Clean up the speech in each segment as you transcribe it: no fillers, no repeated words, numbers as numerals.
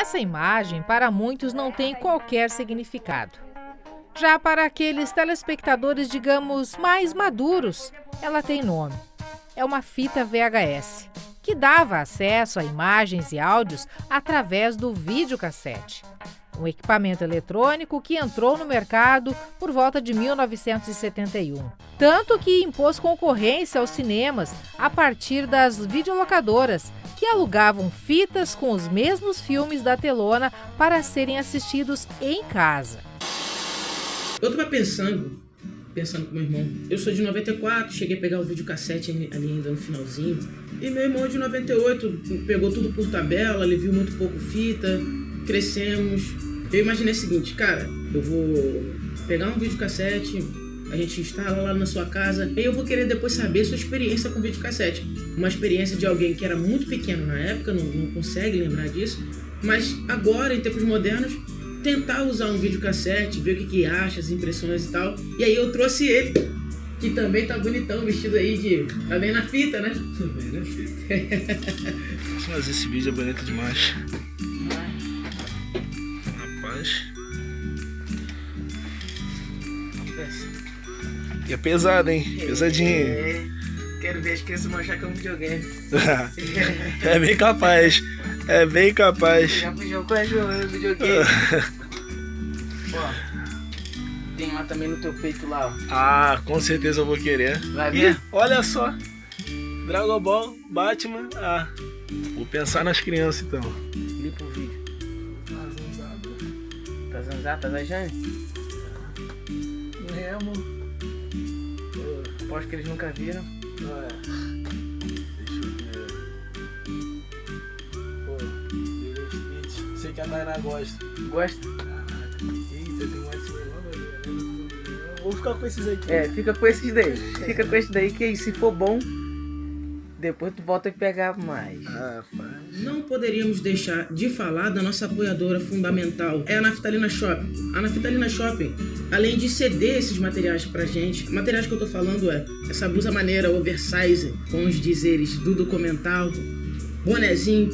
Essa imagem, para muitos, não tem qualquer significado. Já para aqueles telespectadores, digamos, mais maduros, ela tem nome. É uma fita VHS, que dava acesso a imagens e áudios através do videocassete. Um equipamento eletrônico que entrou no mercado por volta de 1971. Tanto que impôs concorrência aos cinemas a partir das videolocadoras, que alugavam fitas com os mesmos filmes da telona para serem assistidos em casa. Eu estava pensando com meu irmão. Eu sou de 94, cheguei a pegar o videocassete ali ainda no finalzinho. E meu irmão de 98 pegou tudo por tabela, ele viu muito pouco fita, crescemos. Eu imaginei o seguinte, cara, eu vou pegar um videocassete, a gente instala lá na sua casa, e eu vou querer depois saber sua experiência com videocassete. Uma experiência de alguém que era muito pequeno na época, não consegue lembrar disso, mas agora, em tempos modernos, tentar usar um videocassete, ver o que acha, as impressões e tal. E aí eu trouxe ele, que também tá bonitão, vestido aí de... Tá bem na fita, né? Tá bem na fita. Mas esse vídeo é bonito demais. Rapaz. E é pesado, hein? Pesadinho. Quero ver as crianças vão achar que é um videogame. É bem capaz. É bem capaz. Já puxou com o videogame. Ó, tem lá também no teu peito lá, ó. Ah, com certeza eu vou querer. Vai ver? Olha só. Dragon Ball, Batman. Ah, vou pensar nas crianças então. Limpa o vídeo. Tá zanzado? Tá zajando? Remo. Aposto que eles nunca viram. Deixa eu ver. Pô, sei que a Tainá gosta. Gosta? Eita, tem mais logo ali. Vou ficar com esses aqui. É, fica com esses daí. Fica com esses daí que se for bom, depois tu volta a pegar mais. Ah, rapaz. Não poderíamos deixar de falar da nossa apoiadora fundamental, é a Naftalina Shopping. A Naftalina Shopping, além de ceder esses materiais pra gente, materiais que eu tô falando é essa blusa maneira, oversize, com os dizeres do documental, bonezinho,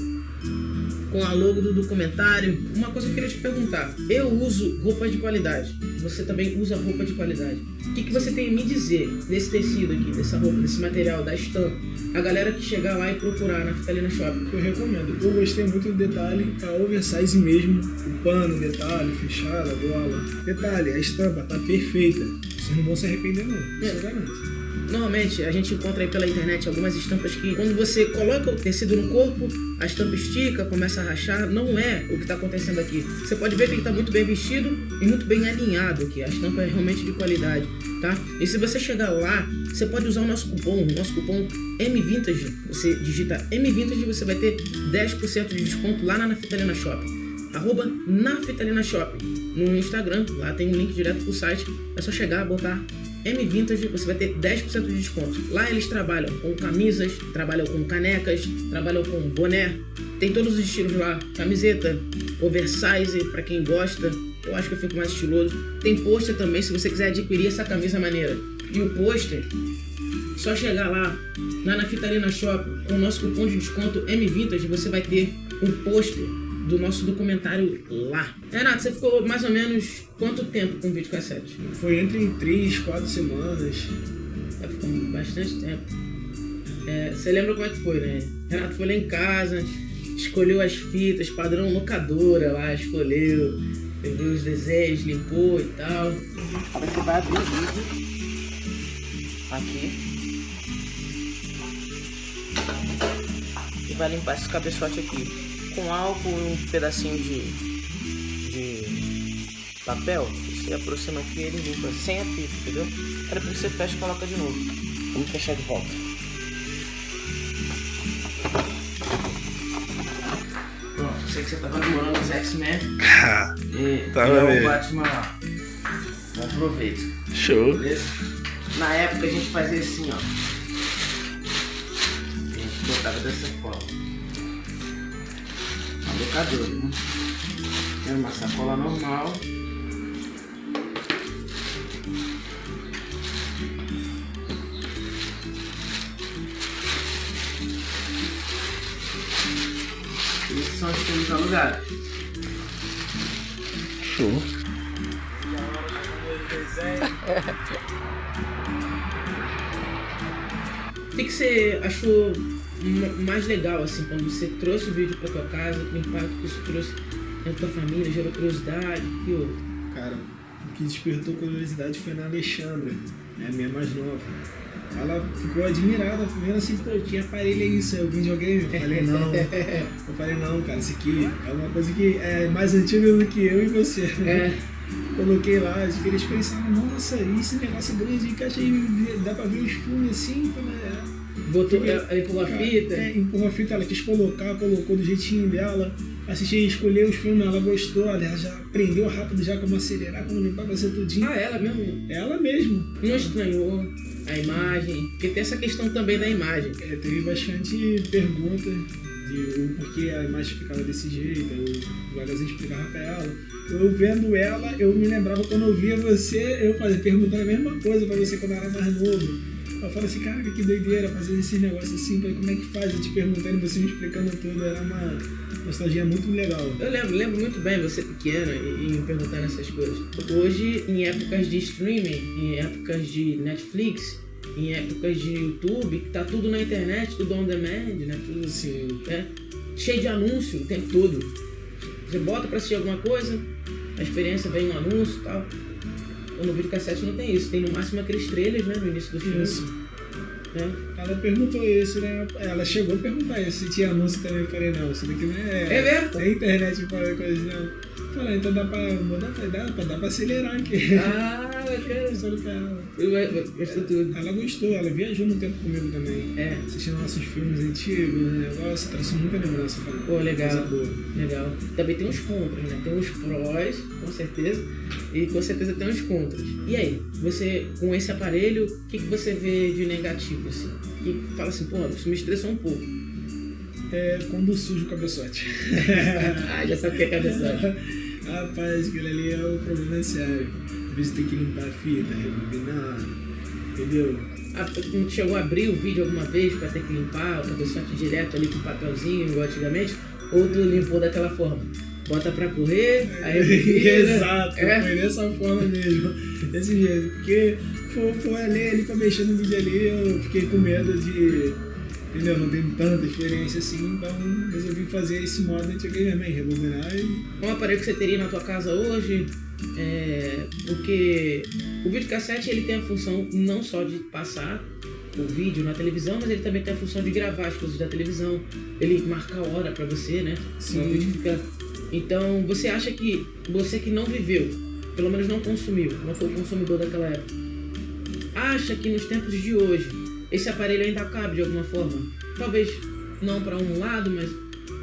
com a logo do documentário. Uma coisa que eu queria te perguntar, eu uso roupa de qualidade, você também usa roupa de qualidade. O que você tem a me dizer desse tecido aqui, dessa roupa, desse material, da estampa? A galera que chegar lá e procurar na Naftalina Shopping. Eu recomendo. Eu gostei muito do detalhe, a oversize mesmo, o pano, o detalhe, fechado, a gola. Detalhe, a estampa tá perfeita. Vocês não vão se arrepender não, isso eu garanto. Normalmente a gente encontra aí pela internet algumas estampas que quando você coloca o tecido no corpo, a estampa estica, começa a rachar. Não é o que está acontecendo aqui. Você pode ver que ele está muito bem vestido e muito bem alinhado aqui. A estampa é realmente de qualidade, tá? E se você chegar lá, você pode usar o nosso cupom MVintage. Você digita MVintage e você vai ter 10% de desconto lá na Naftalina Shopping. @Naftalina Shopping no Instagram, lá tem um link direto pro site. É só chegar, botar MVintage, você vai ter 10% de desconto. Lá eles trabalham com camisas, trabalham com canecas, trabalham com boné. Tem todos os estilos lá. Camiseta, oversize, pra quem gosta. Eu acho que eu fico mais estiloso. Tem pôster também, se você quiser adquirir essa camisa maneira. E o pôster, só chegar lá na Naftalina Shopping com o nosso cupom de desconto MVintage, você vai ter um pôster do nosso documentário lá. Renato, você ficou mais ou menos quanto tempo com o videocassete? Foi entre 3 e 4 semanas. Ficou bastante tempo. Você lembra como é que foi, né? Renato foi lá em casa, escolheu as fitas, padrão locadora lá, escolheu, pegou os desenhos, limpou e tal. Você vai abrir o vídeo aqui e vai limpar esse cabeçote aqui com álcool e um pedacinho de papel. Você aproxima aqui e ele limpa sem a fita, entendeu? Aí depois você fecha e coloca de novo. Vamos fechar de volta. Pronto, sei que você tava demorando os X-Men. E o Batman lá. Aproveita. Show. Beleza? Na época a gente fazia assim, ó. A gente botava dessa forma. Uma locadora, né? Era uma sacola normal. Esses são os filmes alugados. Show. O que você achou mais legal, assim, quando você trouxe o vídeo pra tua casa, o impacto que isso trouxe na tua família, gerou curiosidade, o que houve? Cara, o que despertou curiosidade foi na Alexandra, né, a minha mais nova. Ela ficou admirada, vendo assim, pô, que aparelho é isso? É o videogame? Eu falei, não, cara, isso aqui é uma coisa que é mais antiga do que eu e você. Coloquei lá, as crianças pensaram, nossa, esse negócio grande, encaixa aí, dá pra ver os filmes assim, Botou, ela empurrou a fita? Empurrou a fita, ela quis colocar, colocou do jeitinho dela, assistiu, escolheu os filmes, ela gostou, ela já aprendeu rápido já como acelerar, como limpar, fazer tudinho. Ah, ela mesmo? Ela mesmo. Não estranhou a imagem? Porque tem essa questão também da imagem. Teve bastante pergunta de o porquê a imagem ficava desse jeito, o Vagazinho explicava pra ela. Eu vendo ela, eu me lembrava quando eu via você, eu perguntando a mesma coisa pra você quando eu era mais novo. Eu falo assim, cara, que doideira fazer esses negócios assim, como é que faz? Eu te perguntando e você me explicando tudo, era uma nostalgia muito legal. Eu lembro muito bem você pequeno e me perguntando essas coisas. Hoje, em épocas de streaming, em épocas de Netflix, em épocas de YouTube, que tá tudo na internet, tudo on demand, né? Tudo assim, cheio de anúncio o tempo todo. Você bota pra assistir alguma coisa, a experiência vem um anúncio e tal. No videocassete não tem isso, tem no máximo aqueles trailers, né, no início do filme. Isso. Ela perguntou isso, né? Ela chegou a perguntar isso, se tinha anúncio também. Eu falei, não, isso daqui não é... É mesmo? Tem internet para coisa, não. Falei, então dá pra mudar, dá pra acelerar aqui. Ah, eu quero. Gostou tudo. Ela gostou, ela viajou no tempo comigo também. Assistindo nossos filmes antigos, negócio, trouxe muita lembrança pra mim. Pô, legal. Legal. Também tem uns contras, né? Tem uns prós, com certeza, e com certeza tem uns contras. E aí, você, com esse aparelho, o que você vê de negativo, assim? Que fala assim, pô, isso me estressou um pouco. Quando surge o cabeçote. Já sabe o que é cabeçote. Rapaz, aquilo ali é o problema sério. Às vezes tem que limpar a fita, rebobinar, entendeu? Não chegou a abrir o vídeo alguma vez pra ter que limpar o cabeçote direto ali com papelzinho, igual antigamente? Ou tu limpou daquela forma? Bota pra correr, aí rebobina. Exato, foi dessa forma mesmo. Desse jeito. Porque foi ali pra mexer no vídeo ali, eu fiquei com medo de... Entendeu? Não tenho tanta experiência assim, então resolvi fazer esse modo antigamente também, rebobinar e... Um aparelho que você teria na tua casa hoje, porque o videocassete ele tem a função não só de passar o vídeo na televisão, mas ele também tem a função de gravar as coisas da televisão, ele marca a hora pra você, né? Sim. O vídeo fica... Então você acha que você que não viveu, pelo menos não consumiu, não foi o consumidor daquela época, acha que nos tempos de hoje esse aparelho ainda cabe de alguma forma? Talvez não para um lado, mas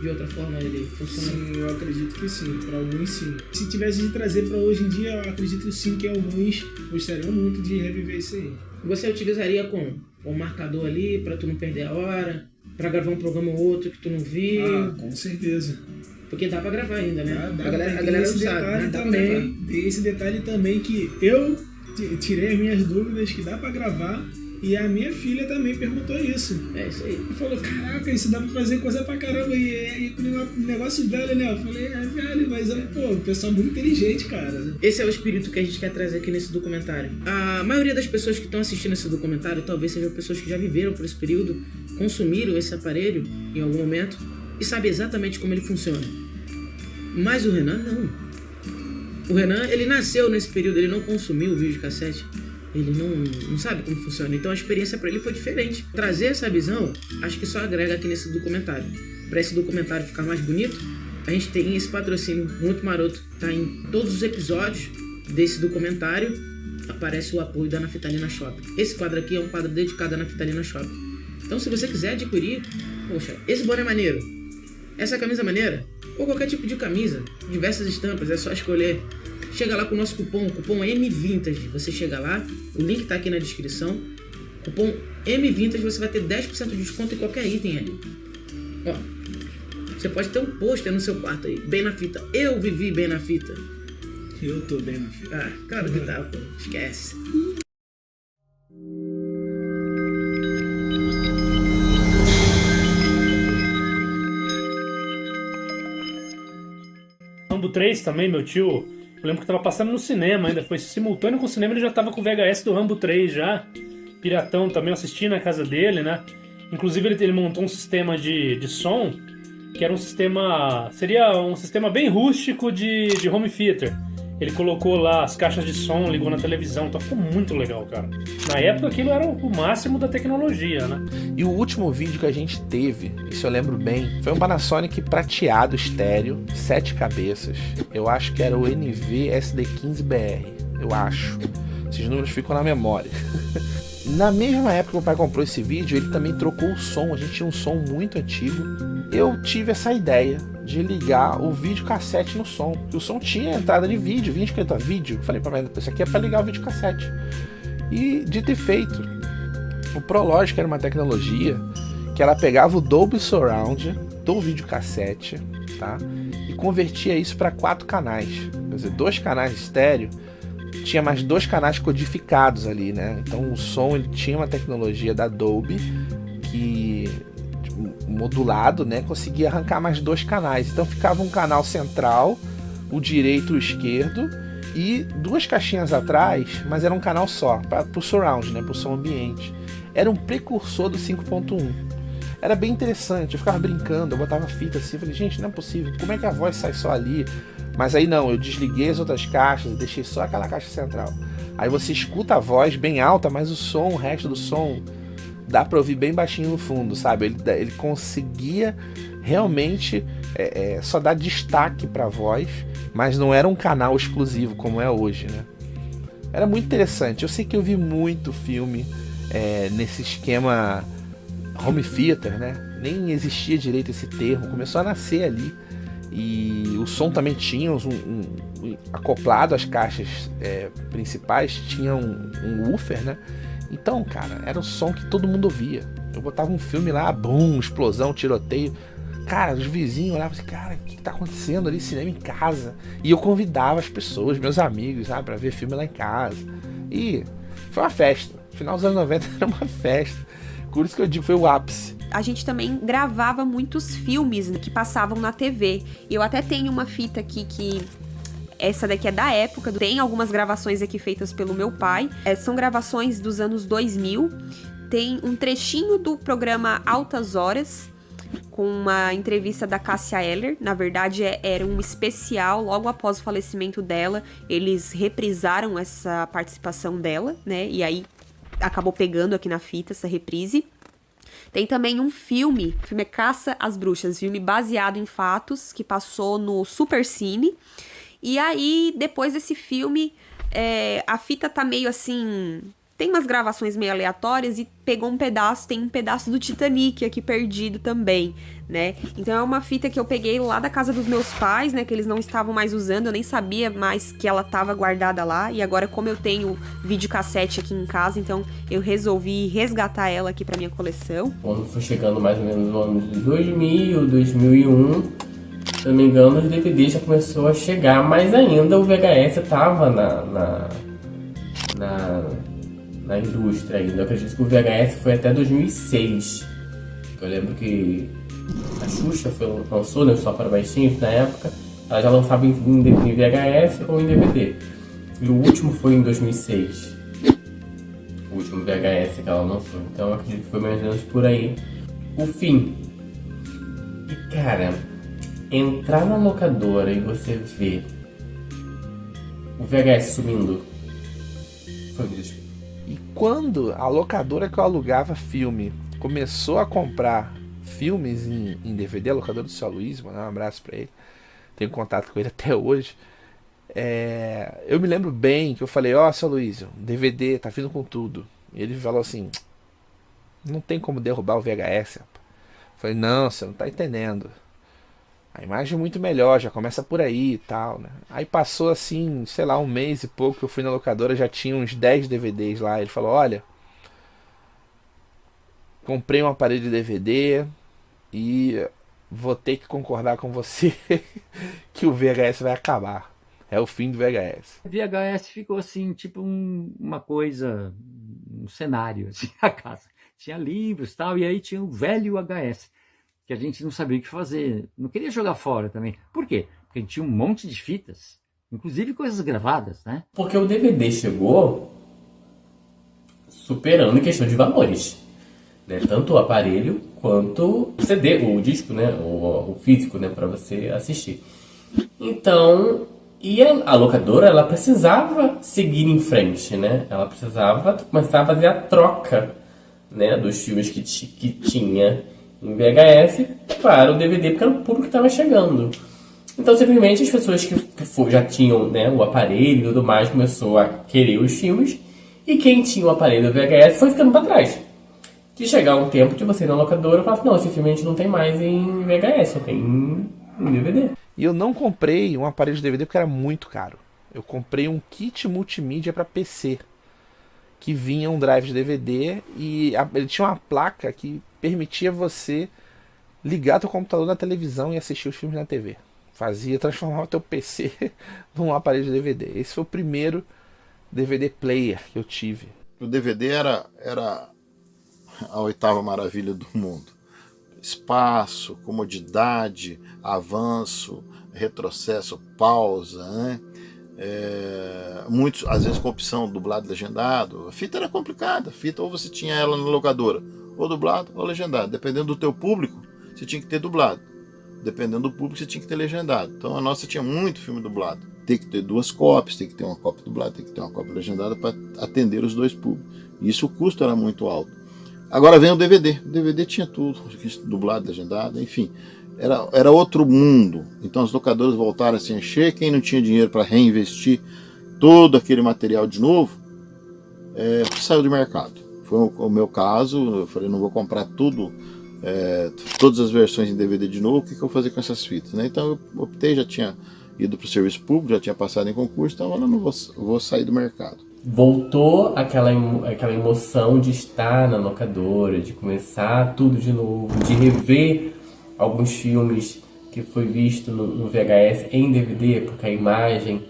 de outra forma ele funciona? Sim, eu acredito que sim, para alguns sim. Se tivesse de trazer para hoje em dia, eu acredito sim que alguns gostariam muito de reviver isso aí. Você utilizaria como? Um marcador ali para tu não perder a hora? Para gravar um programa ou outro que tu não viu? Com certeza. Porque dá para gravar ainda, né? Dá, a galera esse sabe, detalhe né? também, tem esse detalhe também que eu tirei as minhas dúvidas que dá para gravar. E a minha filha também perguntou isso. É isso aí. E falou, caraca, isso dá pra fazer coisa pra caramba. E um negócio velho, né? Eu falei, velho, mas pô, o pessoal é muito inteligente, cara. Esse é o espírito que a gente quer trazer aqui nesse documentário. A maioria das pessoas que estão assistindo esse documentário talvez sejam pessoas que já viveram por esse período, consumiram esse aparelho em algum momento e sabem exatamente como ele funciona. Mas o Renan, não. O Renan, ele nasceu nesse período, ele não consumiu o videocassete. Ele não sabe como funciona. Então a experiência para ele foi diferente. Trazer essa visão, acho que só agrega aqui nesse documentário. Para esse documentário ficar mais bonito, a gente tem esse patrocínio muito maroto. Tá em todos os episódios desse documentário, aparece o apoio da Naftalina Shop. Esse quadro aqui é um quadro dedicado à Naftalina Shop. Então se você quiser adquirir, poxa, esse boné é maneiro, essa camisa é maneira, ou qualquer tipo de camisa, diversas estampas, é só escolher. Chega lá com o nosso cupom MVintage. Você chega lá, o link tá aqui na descrição. Cupom MVintage, você vai ter 10% de desconto em qualquer item ali. Ó, você pode ter um pôster no seu quarto aí, bem na fita. Eu vivi bem na fita. Eu tô bem na fita. Ah, claro que tá, pô. Esquece. Rambo 3 também, meu tio Eu lembro que tava passando no cinema ainda, foi simultâneo com o cinema, ele já tava com o VHS do Rambo 3 já. Piratão também, eu assisti na casa dele, né? Inclusive ele montou um sistema de som, que era um sistema... Seria um sistema bem rústico de home theater. Ele colocou lá as caixas de som, ligou na televisão, então ficou muito legal, cara. Na época aquilo era o máximo da tecnologia, né? E o último vídeo que a gente teve, isso eu lembro bem, foi um Panasonic prateado estéreo, 7 cabeças. Eu acho que era o NV SD15BR, eu acho. Esses números ficam na memória. Na mesma época que o pai comprou esse vídeo, ele também trocou o som, a gente tinha um som muito antigo. Eu tive essa ideia de ligar o videocassete no som. O som tinha entrada de vídeo, vinha escrito a vídeo. Falei pra mim, isso aqui é pra ligar o videocassete. E dito e feito, o ProLogic era uma tecnologia que ela pegava o Dolby Surround do videocassete, tá? E convertia isso para 4 canais. Quer dizer, 2 canais estéreo, tinha mais 2 canais codificados ali, né? Então o som ele tinha uma tecnologia da Dolby que modulado, né, conseguia arrancar mais 2 canais. Então ficava um canal central, o direito e o esquerdo, e 2 caixinhas atrás, mas era um canal só, para o surround, né, para o som ambiente. Era um precursor do 5.1. Era bem interessante, eu ficava brincando, eu botava fita assim, falei, gente, não é possível, como é que a voz sai só ali? Mas aí não, eu desliguei as outras caixas e deixei só aquela caixa central. Aí você escuta a voz bem alta, mas o som, o resto do som dá pra ouvir bem baixinho no fundo, sabe? Ele conseguia realmente só dar destaque pra voz, mas não era um canal exclusivo como é hoje, né? Era muito interessante. Eu sei que eu vi muito filme nesse esquema home theater, né? Nem existia direito esse termo, começou a nascer ali. E o som também tinha acoplado às caixas principais, tinha um woofer, né? Então, cara, era o som que todo mundo ouvia. Eu botava um filme lá, bum, explosão, tiroteio. Cara, os vizinhos olhavam assim, cara, o que tá acontecendo ali? Cinema em casa. E eu convidava as pessoas, meus amigos, sabe, pra ver filme lá em casa. E foi uma festa. Final dos anos 90 era uma festa. Por isso que eu digo, foi o ápice. A gente também gravava muitos filmes que passavam na TV. E eu até tenho uma fita aqui que... Essa daqui é da época, tem algumas gravações aqui feitas pelo meu pai. São gravações dos anos 2000. Tem um trechinho do programa Altas Horas, com uma entrevista da Cássia Eller. Na verdade, era um especial logo após o falecimento dela. Eles reprisaram essa participação dela, né? E aí acabou pegando aqui na fita essa reprise. Tem também um filme, o filme é Caça às Bruxas, filme baseado em fatos, que passou no Supercine. E aí, depois desse filme, a fita tá meio assim... Tem umas gravações meio aleatórias e pegou um pedaço, tem um pedaço do Titanic aqui perdido também, né? Então é uma fita que eu peguei lá da casa dos meus pais, né? Que eles não estavam mais usando, eu nem sabia mais que ela tava guardada lá. E agora, como eu tenho videocassete aqui em casa, então eu resolvi resgatar ela aqui pra minha coleção. Quando foi chegando mais ou menos no ano de 2000, 2001, se não me engano, os DVDs já começou a chegar, mas ainda o VHS tava na indústria ainda. Eu acredito que o VHS foi até 2006. Eu lembro que a Xuxa lançou, né, só para baixinhos na época. Ela já lançava em VHS ou em DVD. E o último foi em 2006. O último VHS que ela lançou. Então eu acredito que foi mais ou menos por aí o fim. E cara, entrar na locadora e você ver o VHS sumindo foi um desespero. E quando a locadora que eu alugava filme começou a comprar filmes em DVD, a locadora do seu Luiz, mandar um abraço pra ele, tenho contato com ele até hoje, eu me lembro bem que eu falei, seu Luiz, DVD tá vindo com tudo. E ele falou assim, não tem como derrubar o VHS. Eu falei, não, você não tá entendendo. A imagem é muito melhor, já começa por aí e tal, né? Aí passou assim, sei lá, um mês e pouco, eu fui na locadora, já tinha uns 10 DVDs lá. Ele falou, olha, comprei um aparelho de DVD e vou ter que concordar com você que o VHS vai acabar. É o fim do VHS. O VHS ficou assim, tipo uma coisa, um cenário, assim, a casa. Tinha livros e tal, e aí tinha o velho HS. Que a gente não sabia o que fazer, não queria jogar fora também. Por quê? Porque a gente tinha um monte de fitas, inclusive coisas gravadas, né? Porque o DVD chegou superando em questão de valores, né? Tanto o aparelho quanto o CD, o disco, né? O físico, né? Para você assistir. Então, e a locadora, ela precisava seguir em frente, né? Ela precisava começar a fazer a troca, né? Dos filmes que tinha em VHS para o DVD, porque era o público que estava chegando. Então, simplesmente, as pessoas que já tinham, né, o aparelho e tudo mais, começou a querer os filmes, e quem tinha o aparelho VHS foi ficando para trás. De chegar um tempo de você ir na locadora e falar assim, não, esse filme a gente não tem mais em VHS, só tem em DVD. E eu não comprei um aparelho de DVD porque era muito caro. Eu comprei um kit multimídia para PC, que vinha um drive de DVD, e ele tinha uma placa que permitia você ligar teu computador na televisão e assistir os filmes na TV. Transformava o teu PC num aparelho de DVD. Esse foi o primeiro DVD player que eu tive. O DVD era a oitava maravilha do mundo. Espaço, comodidade, avanço, retrocesso, pausa, né? Muitos, às vezes com opção dublado e legendado. A fita era complicada. A fita, ou você tinha ela na locadora, ou dublado ou legendado. Dependendo do teu público, você tinha que ter dublado. Dependendo do público, você tinha que ter legendado. Então a nossa tinha muito filme dublado. Tem que ter 2 cópias, tem que ter uma cópia dublada, tem que ter uma cópia legendada para atender os 2 públicos. E isso, o custo era muito alto. Agora vem o DVD. O DVD tinha tudo, dublado, legendado, enfim. Era outro mundo. Então as locadoras voltaram a se encher. Quem não tinha dinheiro para reinvestir todo aquele material de novo, saiu do mercado. Foi o meu caso. Eu falei, não vou comprar tudo, todas as versões em DVD de novo. O que eu vou fazer com essas fitas, né? Então eu optei, já tinha ido para o serviço público, já tinha passado em concurso, então eu não vou sair do mercado. Voltou aquela emoção de estar na locadora, de começar tudo de novo, de rever alguns filmes que foi visto no VHS em DVD, porque a imagem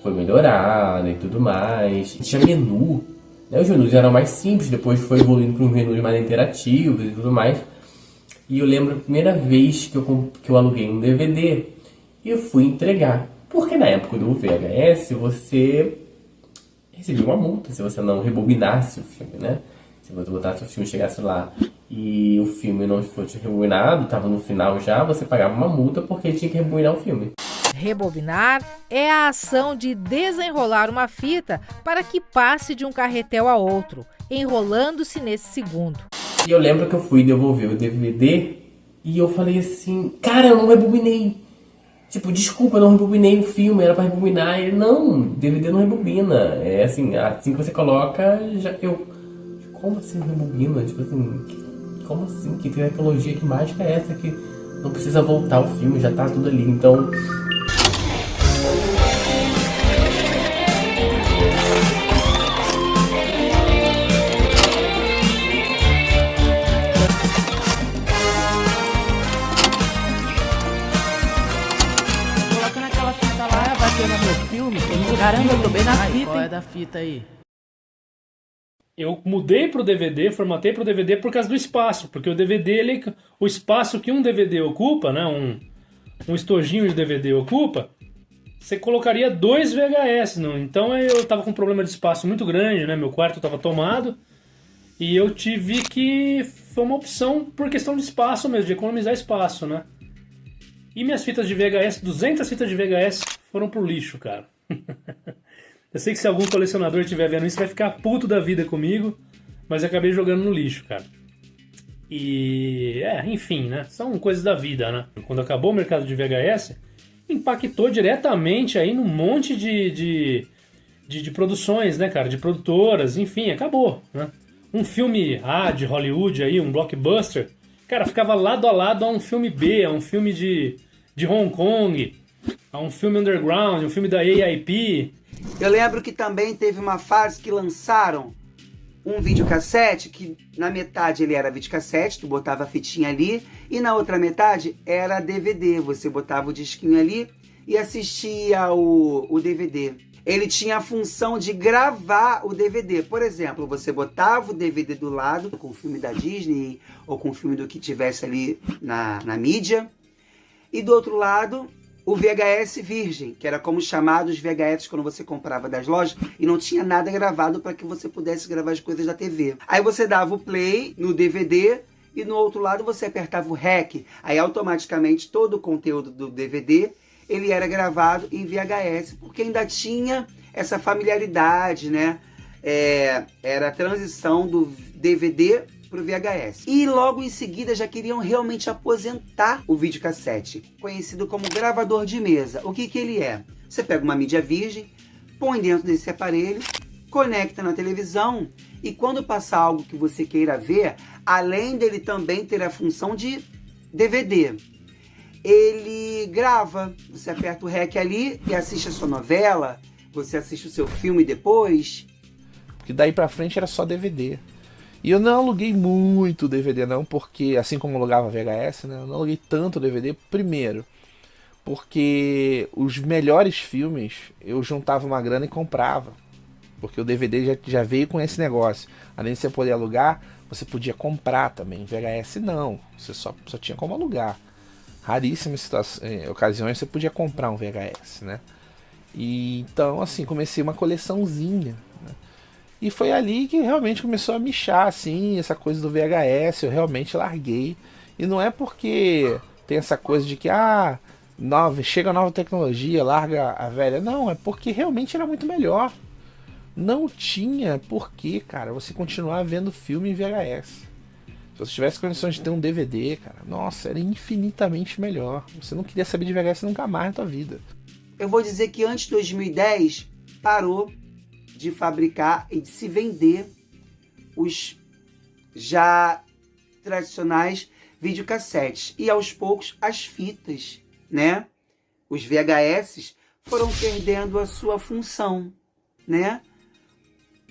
foi melhorada e tudo mais. Tinha menu, né? Os menus eram mais simples, depois foi evoluindo para uns menus mais interativos e tudo mais. E eu lembro a primeira vez que eu aluguei um DVD e eu fui entregar. Porque na época do VHS você recebia uma multa se você não rebobinasse o filme, né? Se você botasse o filme, chegasse lá e o filme não fosse rebobinado, estava no final já, você pagava uma multa porque tinha que rebobinar o filme. Rebobinar é a ação de desenrolar uma fita para que passe de um carretel a outro, enrolando-se nesse segundo. E eu lembro que eu fui devolver o DVD e eu falei assim, cara, eu não rebobinei. Tipo, desculpa, eu não rebobinei o filme, era pra rebobinar. E ele, não, DVD não rebobina. É assim que você coloca, como assim rebobina? Tipo assim, como assim? Que tecnologia, que mágica é essa que não precisa voltar o filme, já tá tudo ali. Então... Caramba, eu tô bem na fita. Qual é da fita aí? Eu mudei pro DVD, formatei pro DVD por causa do espaço, porque o DVD, o espaço que um DVD ocupa, né, um estojinho de DVD ocupa, você colocaria 2 VHS, não? Então eu tava com um problema de espaço muito grande, né, meu quarto tava tomado, e eu tive que... Foi uma opção por questão de espaço mesmo, de economizar espaço, né? E minhas fitas de VHS, 200 fitas de VHS foram pro lixo, cara. Eu sei que se algum colecionador estiver vendo isso vai ficar puto da vida comigo, mas eu acabei jogando no lixo, cara. E... enfim, né? São coisas da vida, né? Quando acabou o mercado de VHS, impactou diretamente aí num monte de produções, né, cara? De produtoras, enfim, acabou, né? Um filme A de Hollywood aí, um blockbuster, cara, ficava lado a lado a um filme B, a um filme de Hong Kong, a um filme underground, um filme da AIP. Eu lembro que também teve uma fase que lançaram um videocassete, que na metade ele era videocassete, tu botava a fitinha ali, e na outra metade era DVD, você botava o disquinho ali e assistia o DVD. Ele tinha a função de gravar o DVD. Por exemplo, você botava o DVD do lado, com o filme da Disney ou com o filme do que tivesse ali na mídia, e do outro lado o VHS virgem, que era como chamados os VHS quando você comprava das lojas e não tinha nada gravado para que você pudesse gravar as coisas da TV. Aí você dava o play no DVD e no outro lado você apertava o REC. Aí automaticamente todo o conteúdo do DVD ele era gravado em VHS, porque ainda tinha essa familiaridade, né? Era a transição do DVD pro VHS. E logo em seguida já queriam realmente aposentar o videocassete, conhecido como gravador de mesa. O que ele é? Você pega uma mídia virgem, põe dentro desse aparelho, conecta na televisão e quando passar algo que você queira ver, além dele também ter a função de DVD, ele grava. Você aperta o REC ali e assiste a sua novela, você assiste o seu filme depois. Porque daí pra frente era só DVD. E eu não aluguei muito DVD não, porque assim como eu alugava VHS, né, eu não aluguei tanto DVD. Primeiro, porque os melhores filmes eu juntava uma grana e comprava. Porque o DVD já veio com esse negócio. Além de você poder alugar, você podia comprar também. VHS não, você só tinha como alugar. Raríssimas ocasiões você podia comprar um VHS, né? E então assim, comecei uma coleçãozinha, né? E foi ali que realmente começou a michar, assim, essa coisa do VHS, eu realmente larguei. E não é porque tem essa coisa de que, chega a nova tecnologia, larga a velha. Não, é porque realmente era muito melhor. Não tinha porquê, cara, você continuar vendo filme em VHS. Se você tivesse condições de ter um DVD, cara, nossa, era infinitamente melhor. Você não queria saber de VHS nunca mais na tua vida. Eu vou dizer que antes de 2010, parou de fabricar e de se vender os já tradicionais videocassetes. E aos poucos as fitas, né? Os VHS foram perdendo a sua função, né?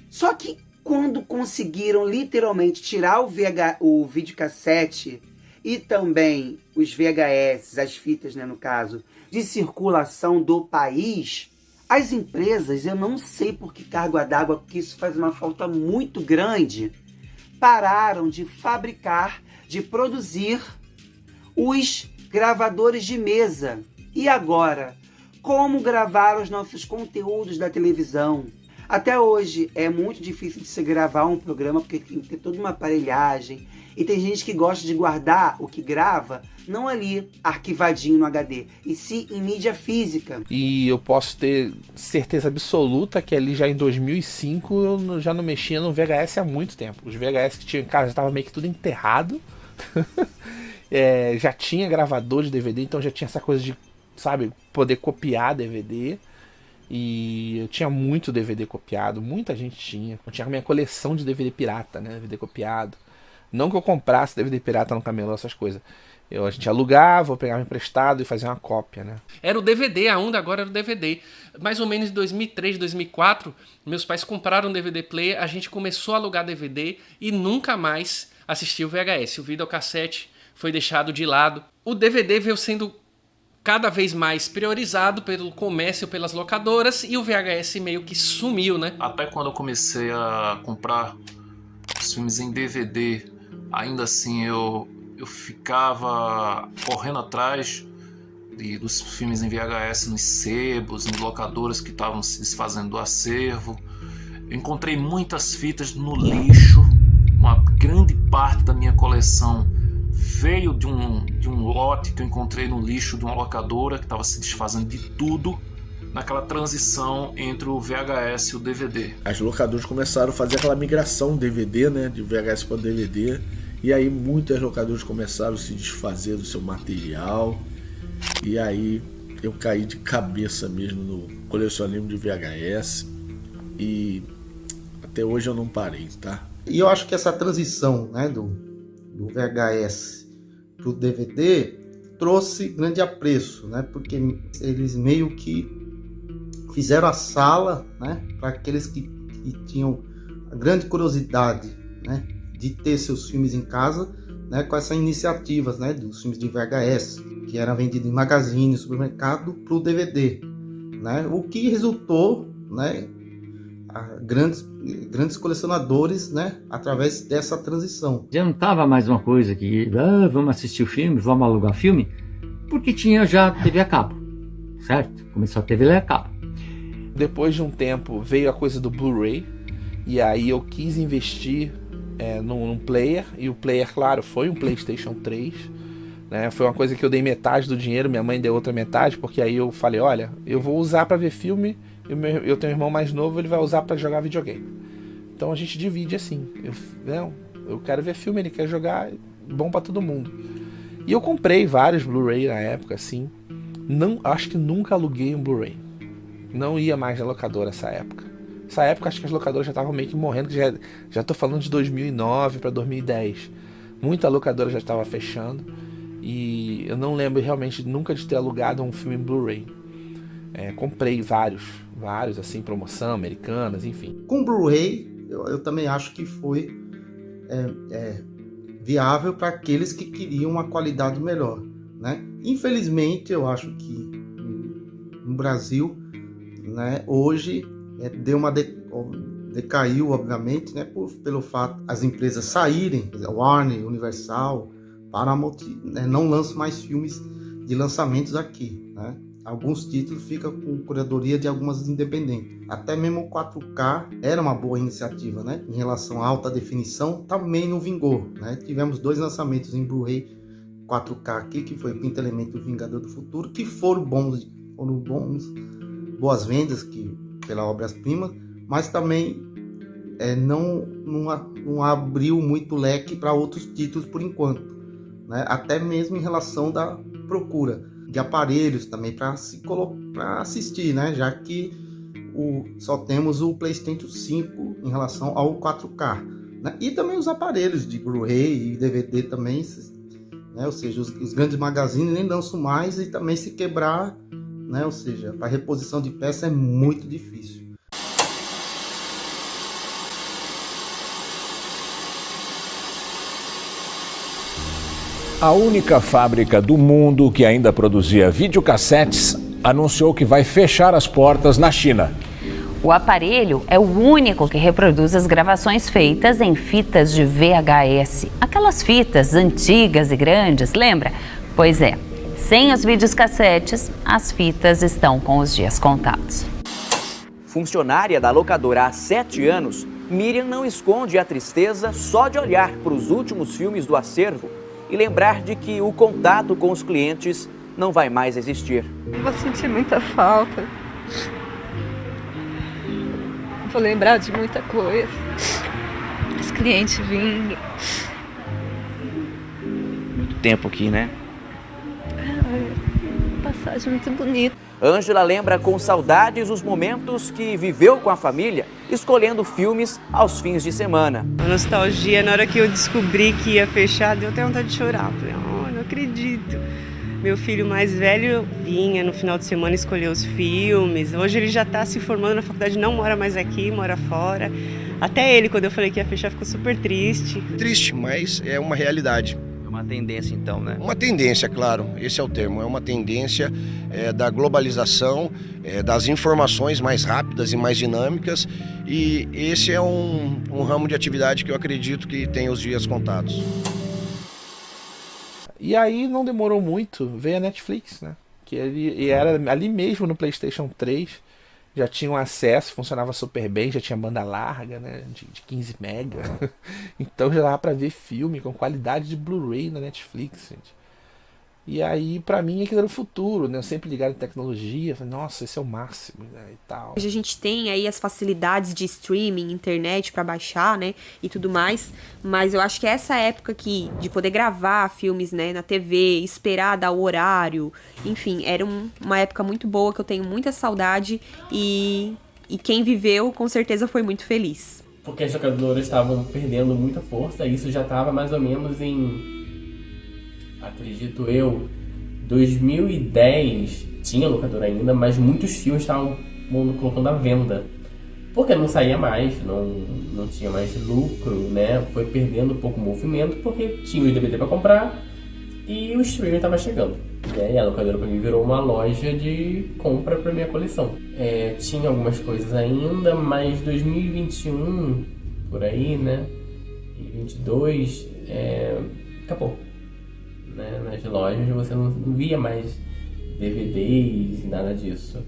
Só que quando conseguiram literalmente tirar o videocassete e também os VHS, as fitas, né, no caso, de circulação do país, as empresas, eu não sei por que cargo d'água, porque isso faz uma falta muito grande, pararam de fabricar, de produzir os gravadores de mesa. E agora, como gravar os nossos conteúdos da televisão? Até hoje é muito difícil de se gravar um programa, porque tem que ter toda uma aparelhagem. E tem gente que gosta de guardar o que grava, não ali arquivadinho no HD, e sim em mídia física. E eu posso ter certeza absoluta que ali já em 2005 eu já não mexia no VHS há muito tempo. Os VHS que tinha em casa já estava meio que tudo enterrado. Já tinha gravador de DVD, então já tinha essa coisa de, sabe, poder copiar DVD. E eu tinha muito DVD copiado, muita gente tinha. Eu tinha a minha coleção de DVD pirata, né, DVD copiado. Não que eu comprasse DVD pirata no camelô, essas coisas. A gente alugava, eu pegava emprestado e fazia uma cópia, né? Era o DVD, a onda agora era o DVD. Mais ou menos em 2003, 2004, meus pais compraram um DVD player, a gente começou a alugar DVD e nunca mais assistiu o VHS. O videocassete foi deixado de lado. O DVD veio sendo cada vez mais priorizado pelo comércio, pelas locadoras, e o VHS meio que sumiu, né? Até quando eu comecei a comprar os filmes em DVD, ainda assim eu ficava correndo atrás dos filmes em VHS nos sebos, em locadoras que estavam se desfazendo do acervo. Eu encontrei muitas fitas no lixo. Uma grande parte da minha coleção veio de um lote que eu encontrei no lixo de uma locadora que estava se desfazendo de tudo naquela transição entre o VHS e o DVD. As locadoras começaram a fazer aquela migração DVD, né, de VHS para DVD, e aí muitas locadoras começaram a se desfazer do seu material, e aí eu caí de cabeça mesmo no colecionismo de VHS, e até hoje eu não parei, tá? E eu acho que essa transição, né, do VHS para o DVD trouxe grande apreço, né, porque eles meio que fizeram a sala, né, para aqueles que tinham a grande curiosidade, né, de ter seus filmes em casa, né, com essas iniciativas, né, dos filmes de VHS, que eram vendidos em magazine, supermercado, para o DVD, né, o que resultou, né, a grandes colecionadores, né, através dessa transição. Já não estava mais uma coisa que vamos assistir o filme, vamos alugar filme, porque tinha já TV a cabo. certo? Começou a TV a cabo. Depois de um tempo veio a coisa do Blu-ray, e aí eu quis investir num player, e o player, claro, foi um PlayStation 3, né? Foi uma coisa que eu dei metade do dinheiro, minha mãe deu outra metade, porque aí eu falei, olha, eu vou usar para ver filme, eu tenho um irmão mais novo, ele vai usar para jogar videogame. Então a gente divide assim, eu quero ver filme, ele quer jogar, bom para todo mundo. E eu comprei vários Blu-ray na época, assim, acho que nunca aluguei um Blu-ray. Não ia mais na locadora nessa época. Essa época acho que as locadoras já estavam meio que morrendo, que já tô falando de 2009 para 2010. Muita locadora já estava fechando e eu não lembro realmente nunca de ter alugado um filme em Blu-ray. Comprei vários assim, promoção, americanas, enfim. Com Blu-ray, eu também acho que foi viável para aqueles que queriam uma qualidade melhor, né? Infelizmente, eu acho que no Brasil, né, hoje decaiu, obviamente, né, pelo fato as empresas saírem, Warner, Universal, Paramount, né, não lançam mais filmes de lançamentos aqui, né? Alguns títulos ficam com curadoria de algumas independentes. Até mesmo o 4K era uma boa iniciativa, né? Em relação à alta definição, também não vingou, né? Tivemos 2 lançamentos em Blu-ray 4K aqui, que foi o Quinto Elemento e o Vingador do Futuro, que foram bons, boas vendas pela obras-primas, mas também não abriu muito leque para outros títulos por enquanto, né? Até mesmo em relação da procura de aparelhos também para assistir, né? Já que só temos o PlayStation 5 em relação ao 4K, né? E também os aparelhos de Blu-ray e DVD também, né? Ou seja, os grandes magazines nem lançam mais, e também se quebrar, né? Ou seja, para reposição de peça é muito difícil. A única fábrica do mundo que ainda produzia videocassetes anunciou que vai fechar as portas na China. O aparelho é o único que reproduz as gravações feitas em fitas de VHS. Aquelas fitas antigas e grandes, lembra? Pois é, sem os videocassetes, as fitas estão com os dias contados. Funcionária da locadora há 7 anos, Miriam não esconde a tristeza só de olhar para os últimos filmes do acervo e lembrar de que o contato com os clientes não vai mais existir. Vou sentir muita falta. Vou lembrar de muita coisa. Os clientes vindo. Muito tempo aqui, né? Passagem muito bonita. Ângela lembra com saudades os momentos que viveu com a família, escolhendo filmes aos fins de semana. A nostalgia, na hora que eu descobri que ia fechar, deu até vontade de chorar. Falei, não acredito. Meu filho mais velho vinha no final de semana escolher os filmes. Hoje ele já está se formando na faculdade, não mora mais aqui, mora fora. Até ele, quando eu falei que ia fechar, ficou super triste. Triste, mas é uma realidade. Uma tendência então, né? Uma tendência, claro, esse é o termo, é uma tendência da globalização, das informações mais rápidas e mais dinâmicas, e esse é um ramo de atividade que eu acredito que tem os dias contados. E aí não demorou muito, veio a Netflix, né? E era ali mesmo no PlayStation 3, já tinha um acesso, funcionava super bem, já tinha banda larga, né, de 15 mega. Então já dava pra ver filme com qualidade de Blu-ray na Netflix, gente. E aí, pra mim, aquilo era o futuro, né? Eu sempre ligado em tecnologia, falei, nossa, esse é o máximo, né? E tal. Hoje a gente tem aí as facilidades de streaming, internet pra baixar, né? E tudo mais. Mas eu acho que essa época aqui, de poder gravar filmes, né, na TV, esperar dar o horário, enfim, era uma época muito boa, que eu tenho muita saudade. E quem viveu, com certeza, foi muito feliz. Porque as locadoras estavam perdendo muita força, e isso já estava mais ou menos em... acredito eu, 2010 tinha locadora ainda, mas muitos filmes estavam colocando à venda. Porque não saía mais, não tinha mais lucro, né? Foi perdendo um pouco o movimento, porque tinha o DVD para comprar e o streaming estava chegando. E a locadora para mim virou uma loja de compra para minha coleção. Tinha algumas coisas ainda, mas 2021, por aí, né? E 2022, acabou. Nas lojas você não via mais DVDs, nada disso.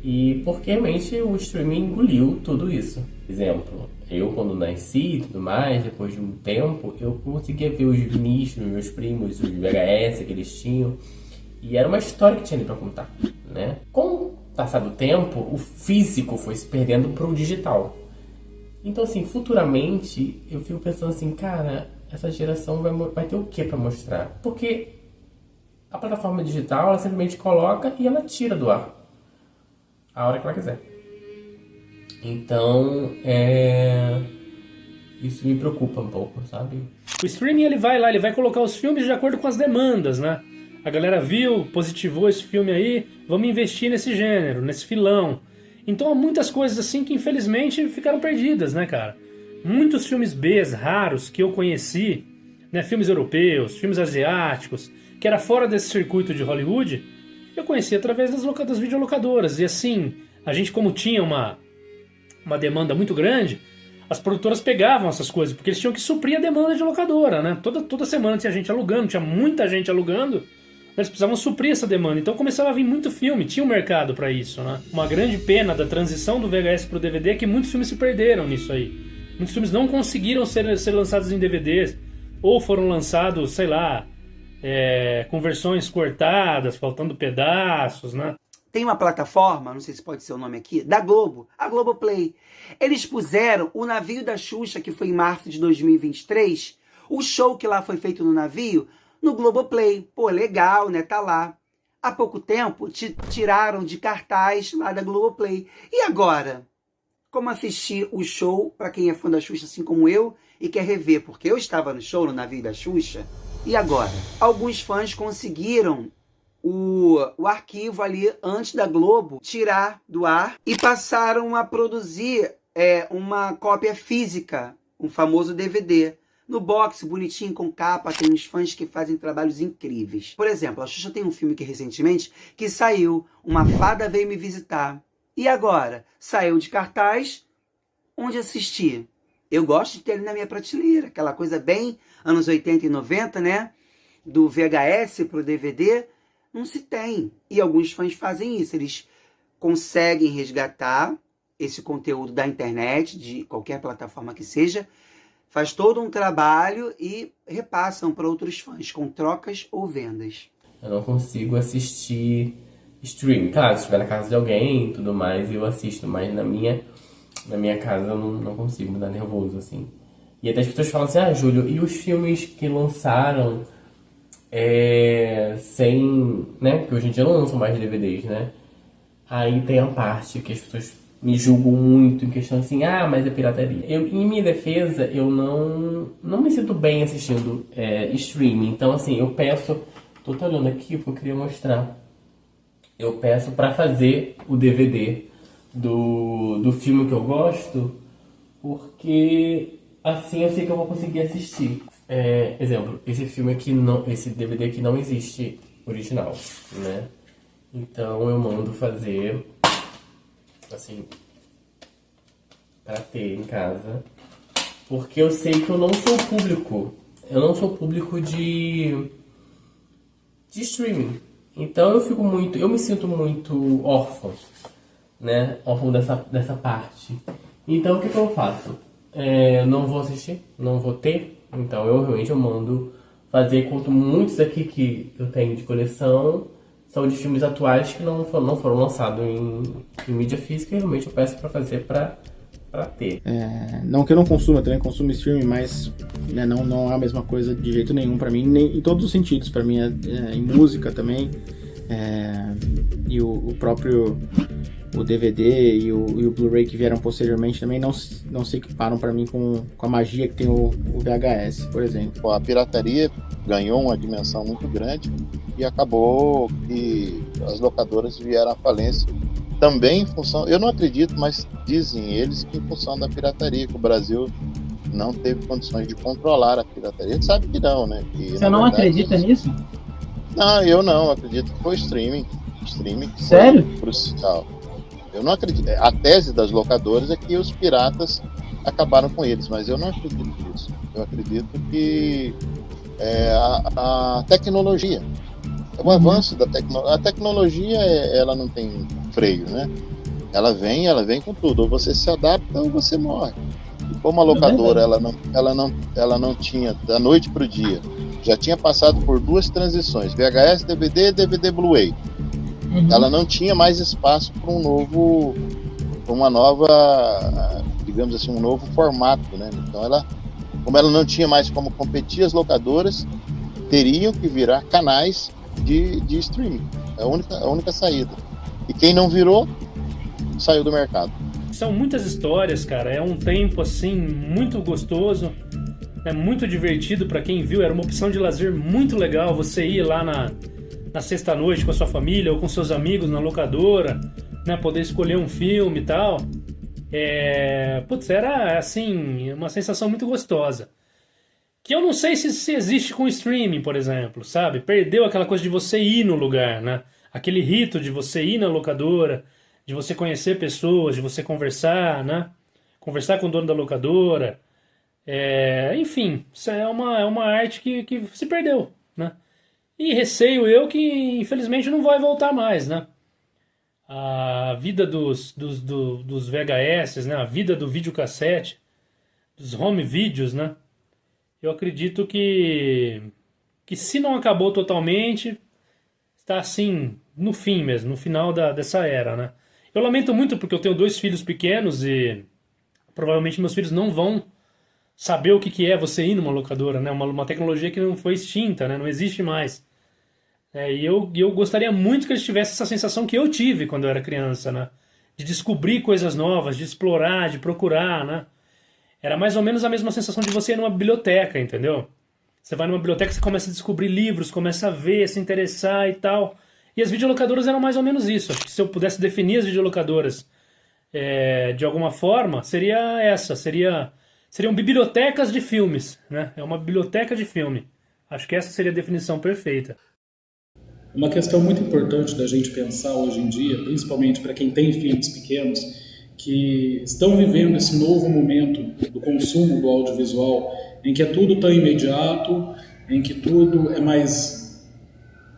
E porque realmente o streaming engoliu tudo isso. Exemplo, eu quando nasci e tudo mais, depois de um tempo, eu conseguia ver os vinis dos meus primos, os VHS que eles tinham. E era uma história que tinha ali pra contar, né? Com o passar do tempo, o físico foi se perdendo pro digital. Então, assim, futuramente, eu fico pensando assim, cara, essa geração vai ter o que pra mostrar? Porque a plataforma digital, ela simplesmente coloca e ela tira do ar a hora que ela quiser. Então, isso me preocupa um pouco, sabe? O streaming, ele vai colocar os filmes de acordo com as demandas, né? A galera viu, positivou esse filme aí, vamos investir nesse gênero, nesse filão. Então há muitas coisas assim que infelizmente ficaram perdidas, né, cara? Muitos filmes Bs raros que eu conheci, né, filmes europeus, filmes asiáticos, que era fora desse circuito de Hollywood, eu conheci através das videolocadoras. E assim, a gente como tinha uma demanda muito grande, as produtoras pegavam essas coisas, porque eles tinham que suprir a demanda de locadora, né? Toda semana tinha gente alugando, tinha muita gente alugando, eles precisavam suprir essa demanda. Então começava a vir muito filme, tinha um mercado para isso, né? Uma grande pena da transição do VHS pro DVD é que muitos filmes se perderam nisso aí. Muitos filmes não conseguiram ser lançados em DVDs, ou foram lançados, sei lá, com versões cortadas, faltando pedaços, né? Tem uma plataforma, não sei se pode ser o nome aqui, da Globo, a Globoplay. Eles puseram o navio da Xuxa, que foi em março de 2023, o show que lá foi feito no navio, no Globoplay. Pô, legal, né? Tá lá. Há pouco tempo, tiraram de cartaz lá da Globoplay. E agora? Como assistir o show, para quem é fã da Xuxa, assim como eu, e quer rever? Porque eu estava no show, no navio da Xuxa. E agora? Alguns fãs conseguiram o arquivo ali antes da Globo tirar do ar e passaram a produzir uma cópia física, um famoso DVD. No box, bonitinho, com capa, tem uns fãs que fazem trabalhos incríveis. Por exemplo, a Xuxa tem um filme que recentemente que saiu, Uma Fada Veio Me Visitar. E agora? Saiu de cartaz, onde assistir? Eu gosto de ter ele na minha prateleira, aquela coisa bem anos 80 e 90, né? Do VHS pro DVD, não se tem. E alguns fãs fazem isso, eles conseguem resgatar esse conteúdo da internet, de qualquer plataforma que seja, faz todo um trabalho e repassam para outros fãs, com trocas ou vendas. Eu não consigo assistir streaming. Claro, se estiver na casa de alguém e tudo mais, eu assisto, mas na minha casa eu não consigo, me dá nervoso, assim. E até as pessoas falam assim, Júlio, e os filmes que lançaram sem, né, que hoje em dia não lançam mais DVDs, né? Aí tem a parte que as pessoas me julgam muito em questão assim, mas é pirataria. Em minha defesa, eu não me sinto bem assistindo streaming. Então, assim, eu peço, tô olhando aqui porque eu queria mostrar. Eu peço pra fazer o DVD do filme que eu gosto, porque assim eu sei que eu vou conseguir assistir. Exemplo, esse filme aqui, esse DVD aqui não existe original, né? Então eu mando fazer, assim, pra ter em casa, porque eu sei que eu não sou público de streaming. Então eu me sinto muito órfão, né? Órfão dessa parte. Então o que eu faço? Não vou assistir, não vou ter. Então eu realmente mando fazer, quanto muitos aqui que eu tenho de coleção são de filmes atuais que não foram lançados em mídia física, e realmente eu peço pra fazer pra ter. Não que eu não consuma, eu também consumo streaming, mas né, não é a mesma coisa de jeito nenhum pra mim, nem, em todos os sentidos. Pra mim em música também, e o próprio o DVD e o Blu-ray que vieram posteriormente também não se equiparam para mim com a magia que tem o VHS, por exemplo. A pirataria ganhou uma dimensão muito grande e acabou que as locadoras vieram à falência também em função, eu não acredito, mas dizem eles que em função da pirataria, que o Brasil não teve condições de controlar a pirataria. A gente sabe que não, né? Que, você não acredita nisso? Não, eu não acredito que foi streaming. Sério? Crucial. Eu não acredito. A tese das locadoras é que os piratas acabaram com eles, mas eu não acredito nisso. Eu acredito que a tecnologia o avanço da tecnologia. A tecnologia, ela não tem freio, né? Ela vem com tudo. Ou você se adapta ou você morre. E como a locadora, ela não tinha, da noite para o dia, já tinha passado por 2 transições, VHS, DVD, DVD Blu-ray. Ela não tinha mais espaço para uma nova, digamos assim, um novo formato, né? Então como ela não tinha mais como competir, as locadoras teriam que virar canais de streaming. É a única saída. E quem não virou, saiu do mercado. São muitas histórias, cara. É um tempo, assim, muito gostoso. É muito divertido para quem viu. Era uma opção de lazer muito legal. Você ir lá na sexta-noite com a sua família ou com seus amigos na locadora, né? Poder escolher um filme e tal. Era, assim, uma sensação muito gostosa. Que eu não sei se existe com streaming, por exemplo, sabe? Perdeu aquela coisa de você ir no lugar, né? Aquele rito de você ir na locadora, de você conhecer pessoas, de você conversar, né? Conversar com o dono da locadora. Enfim, isso é uma arte que se perdeu, né? E receio eu que, infelizmente, não vai voltar mais, né? A vida dos VHS, né? A vida do videocassete, dos home videos, né? Eu acredito que se não acabou totalmente, está assim, no fim mesmo, no final dessa era, né? Eu lamento muito porque eu tenho 2 filhos pequenos e provavelmente meus filhos não vão saber o que é você ir numa locadora, né? Uma tecnologia que não foi extinta, né? Não existe mais. E eu gostaria muito que eles tivessem essa sensação que eu tive quando eu era criança, né? De descobrir coisas novas, de explorar, de procurar, né? Era mais ou menos a mesma sensação de você ir numa biblioteca, entendeu? Você vai numa biblioteca, você começa a descobrir livros, começa a ver, se interessar e tal. E as videolocadoras eram mais ou menos isso. Acho que se eu pudesse definir as videolocadoras de alguma forma, seriam bibliotecas de filmes, né? É uma biblioteca de filme. Acho que essa seria a definição perfeita. Uma questão muito importante da gente pensar hoje em dia, principalmente para quem tem filhos pequenos, que estão vivendo esse novo momento do consumo do audiovisual, em que tudo tão imediato, em que tudo é mais...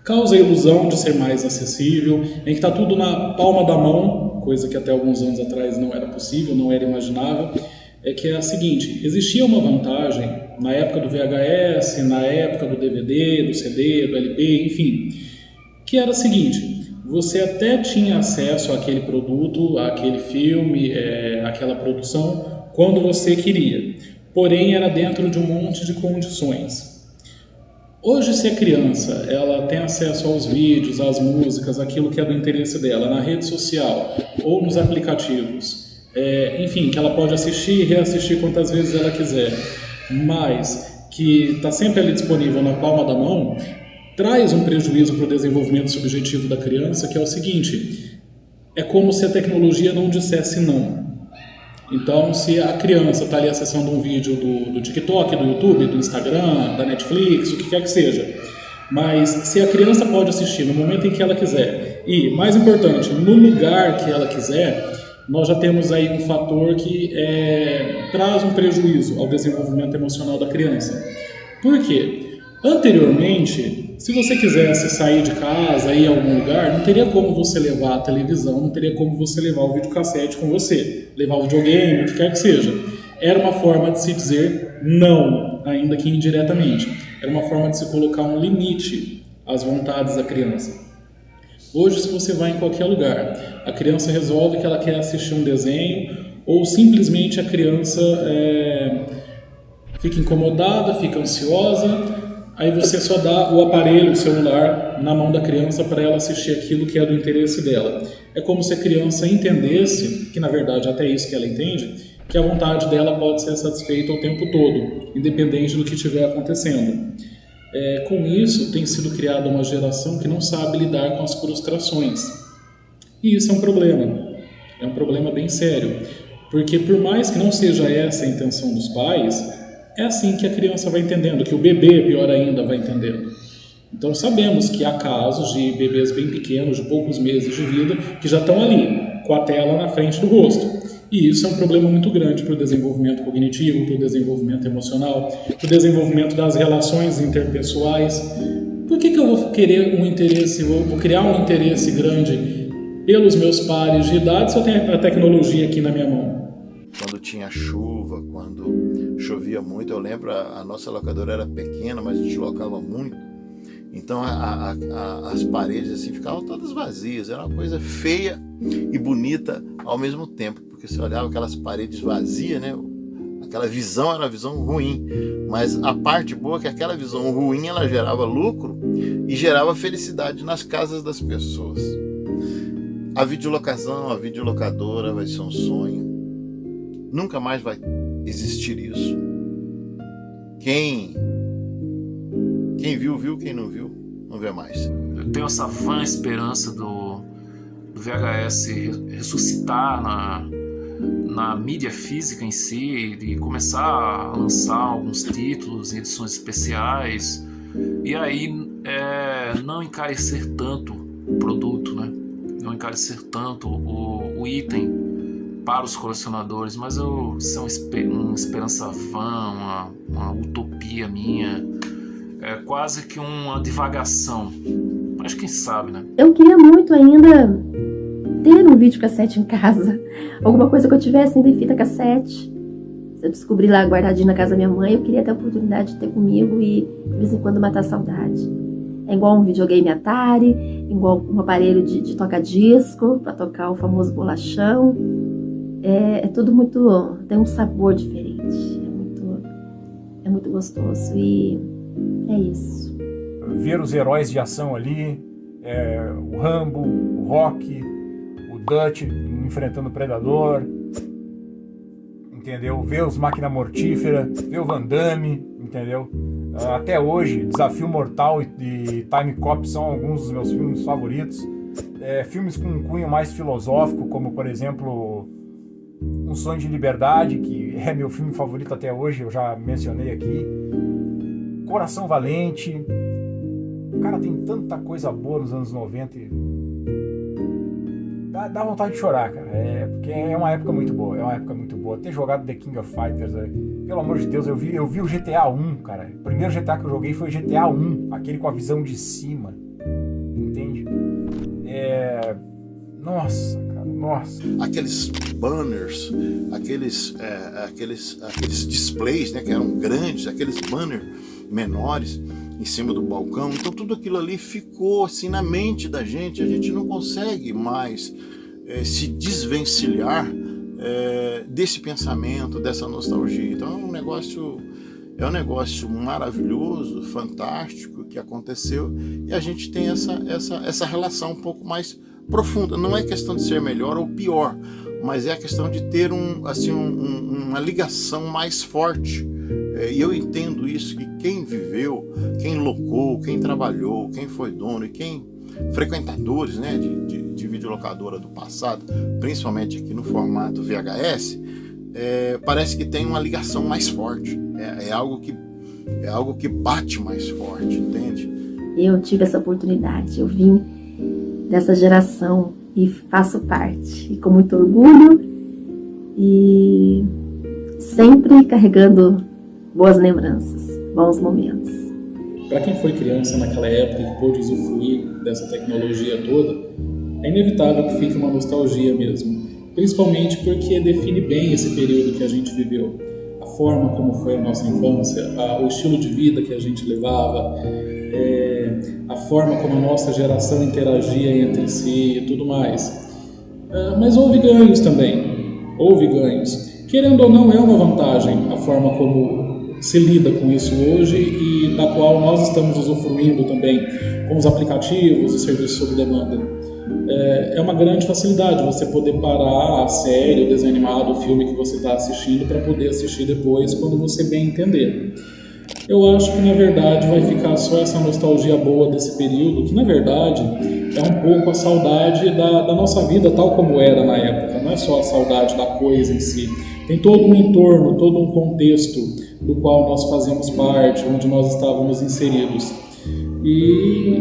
causa a ilusão de ser mais acessível, em que está tudo na palma da mão, coisa que até alguns anos atrás não era possível, não era imaginável, que é a seguinte: existia uma vantagem na época do VHS, na época do DVD, do CD, do LP, enfim, que era a seguinte: você até tinha acesso àquele produto, àquele filme, àquela produção, quando você queria. Porém, era dentro de um monte de condições. Hoje, se a criança ela tem acesso aos vídeos, às músicas, aquilo que é do interesse dela, na rede social ou nos aplicativos, enfim, que ela pode assistir e reassistir quantas vezes ela quiser, mas que está sempre ali disponível na palma da mão, traz um prejuízo para o desenvolvimento subjetivo da criança, que é o seguinte: é como se a tecnologia não dissesse não. Então, se a criança está ali acessando um vídeo do TikTok, do YouTube, do Instagram, da Netflix, o que quer que seja, mas se a criança pode assistir no momento em que ela quiser e, mais importante, no lugar que ela quiser, nós já temos aí um fator que traz um prejuízo ao desenvolvimento emocional da criança. Por quê? Anteriormente, se você quisesse sair de casa, ir a algum lugar, não teria como você levar a televisão, não teria como você levar o videocassete com você, levar o videogame, o que quer que seja. Era uma forma de se dizer não, ainda que indiretamente. Era uma forma de se colocar um limite às vontades da criança. Hoje, se você vai em qualquer lugar, a criança resolve que ela quer assistir um desenho, ou simplesmente a criança fica incomodada, fica ansiosa. Aí você só dá o aparelho, o celular, na mão da criança para ela assistir aquilo que é do interesse dela. É como se a criança entendesse, que na verdade até isso que ela entende, que a vontade dela pode ser satisfeita o tempo todo, independente do que estiver acontecendo. Com isso, tem sido criada uma geração que não sabe lidar com as frustrações. E isso é um problema bem sério, porque por mais que não seja essa a intenção dos pais, é assim que a criança vai entendendo, que o bebê, pior ainda, vai entendendo. Então sabemos que há casos de bebês bem pequenos, de poucos meses de vida, que já estão ali, com a tela na frente do rosto. E isso é um problema muito grande para o desenvolvimento cognitivo, para o desenvolvimento emocional, para o desenvolvimento das relações interpessoais, por que eu vou querer um interesse, vou criar um interesse grande pelos meus pares de idade se eu tenho a tecnologia aqui na minha mão? Quando tinha chuva, quando chovia muito, eu lembro, a nossa locadora era pequena, mas a gente locava muito. Então as paredes assim ficavam todas vazias, era uma coisa feia e bonita ao mesmo tempo, porque você olhava aquelas paredes vazias, né? Aquela visão era uma visão ruim, mas a parte boa é que aquela visão ruim ela gerava lucro e gerava felicidade nas casas das pessoas. A videolocação, a videolocadora vai ser um sonho, nunca mais vai existir isso. Quem viu, quem não viu, não vê mais. Eu tenho essa vã esperança do VHS ressuscitar na mídia física em si, de começar a lançar alguns títulos em edições especiais, e aí não encarecer tanto o produto, né? Não encarecer tanto o item para os colecionadores, mas isso é uma esperança vã, uma utopia minha. É quase que uma divagação, mas quem sabe, né? Eu queria muito ainda ter um videocassete em casa, alguma coisa que eu tivesse ainda em fita cassete. Eu descobri lá guardadinho na casa da minha mãe, eu queria ter a oportunidade de ter comigo e de vez em quando matar a saudade. É igual um videogame Atari, igual um aparelho de toca-disco para tocar o famoso bolachão. É tudo muito, tem um sabor diferente, é muito gostoso e é isso. Ver os heróis de ação ali, o Rambo, o Rocky, o Dutch enfrentando o Predador, entendeu? Ver os Máquina Mortífera, ver o Van Damme, entendeu? Até hoje, Desafio Mortal e Time Cop são alguns dos meus filmes favoritos. Filmes com um cunho mais filosófico, como por exemplo Um Sonho de Liberdade, que é meu filme favorito até hoje, eu já mencionei aqui. Coração Valente. Cara, tem tanta coisa boa nos anos 90 e dá vontade de chorar, cara. Porque é uma época muito boa. Ter jogado The King of Fighters, pelo amor de Deus, eu vi o GTA 1, cara. O primeiro GTA que eu joguei foi o GTA 1, aquele com a visão de cima, entende? Nossa, cara, nossa. Aqueles banners, aqueles displays, né, que eram grandes, aqueles banners menores em cima do balcão. Então tudo aquilo ali ficou assim na mente da gente. A gente não consegue mais se desvencilhar desse pensamento, dessa nostalgia. Então é um negócio maravilhoso, fantástico que aconteceu, e a gente tem essa relação um pouco mais profunda. Não é questão de ser melhor ou pior, mas é a questão de ter uma ligação mais forte. E eu entendo isso, que quem viveu, quem locou, quem trabalhou, quem foi dono e quem frequentadores, né, de videolocadora do passado, principalmente aqui no formato VHS, parece que tem uma ligação mais forte. É algo que bate mais forte, entende? Eu tive essa oportunidade, eu vim dessa geração e faço parte, e com muito orgulho e sempre carregando boas lembranças, bons momentos. Para quem foi criança naquela época e pôde usufruir dessa tecnologia toda, é inevitável que fique uma nostalgia mesmo, principalmente porque define bem esse período que a gente viveu, a forma como foi a nossa infância, o estilo de vida que a gente levava, a forma como a nossa geração interagia entre si e tudo mais. Mas houve ganhos também, Querendo ou não, é uma vantagem a forma como se lida com isso hoje e da qual nós estamos usufruindo também com os aplicativos e serviços sob demanda. É uma grande facilidade você poder parar a série, o desenho animado, o filme que você está assistindo para poder assistir depois quando você bem entender. Eu acho que na verdade vai ficar só essa nostalgia boa desse período, que na verdade é um pouco a saudade da nossa vida tal como era na época, não é só a saudade da coisa em si. Tem todo um entorno, todo um contexto do qual nós fazemos parte, onde nós estávamos inseridos. E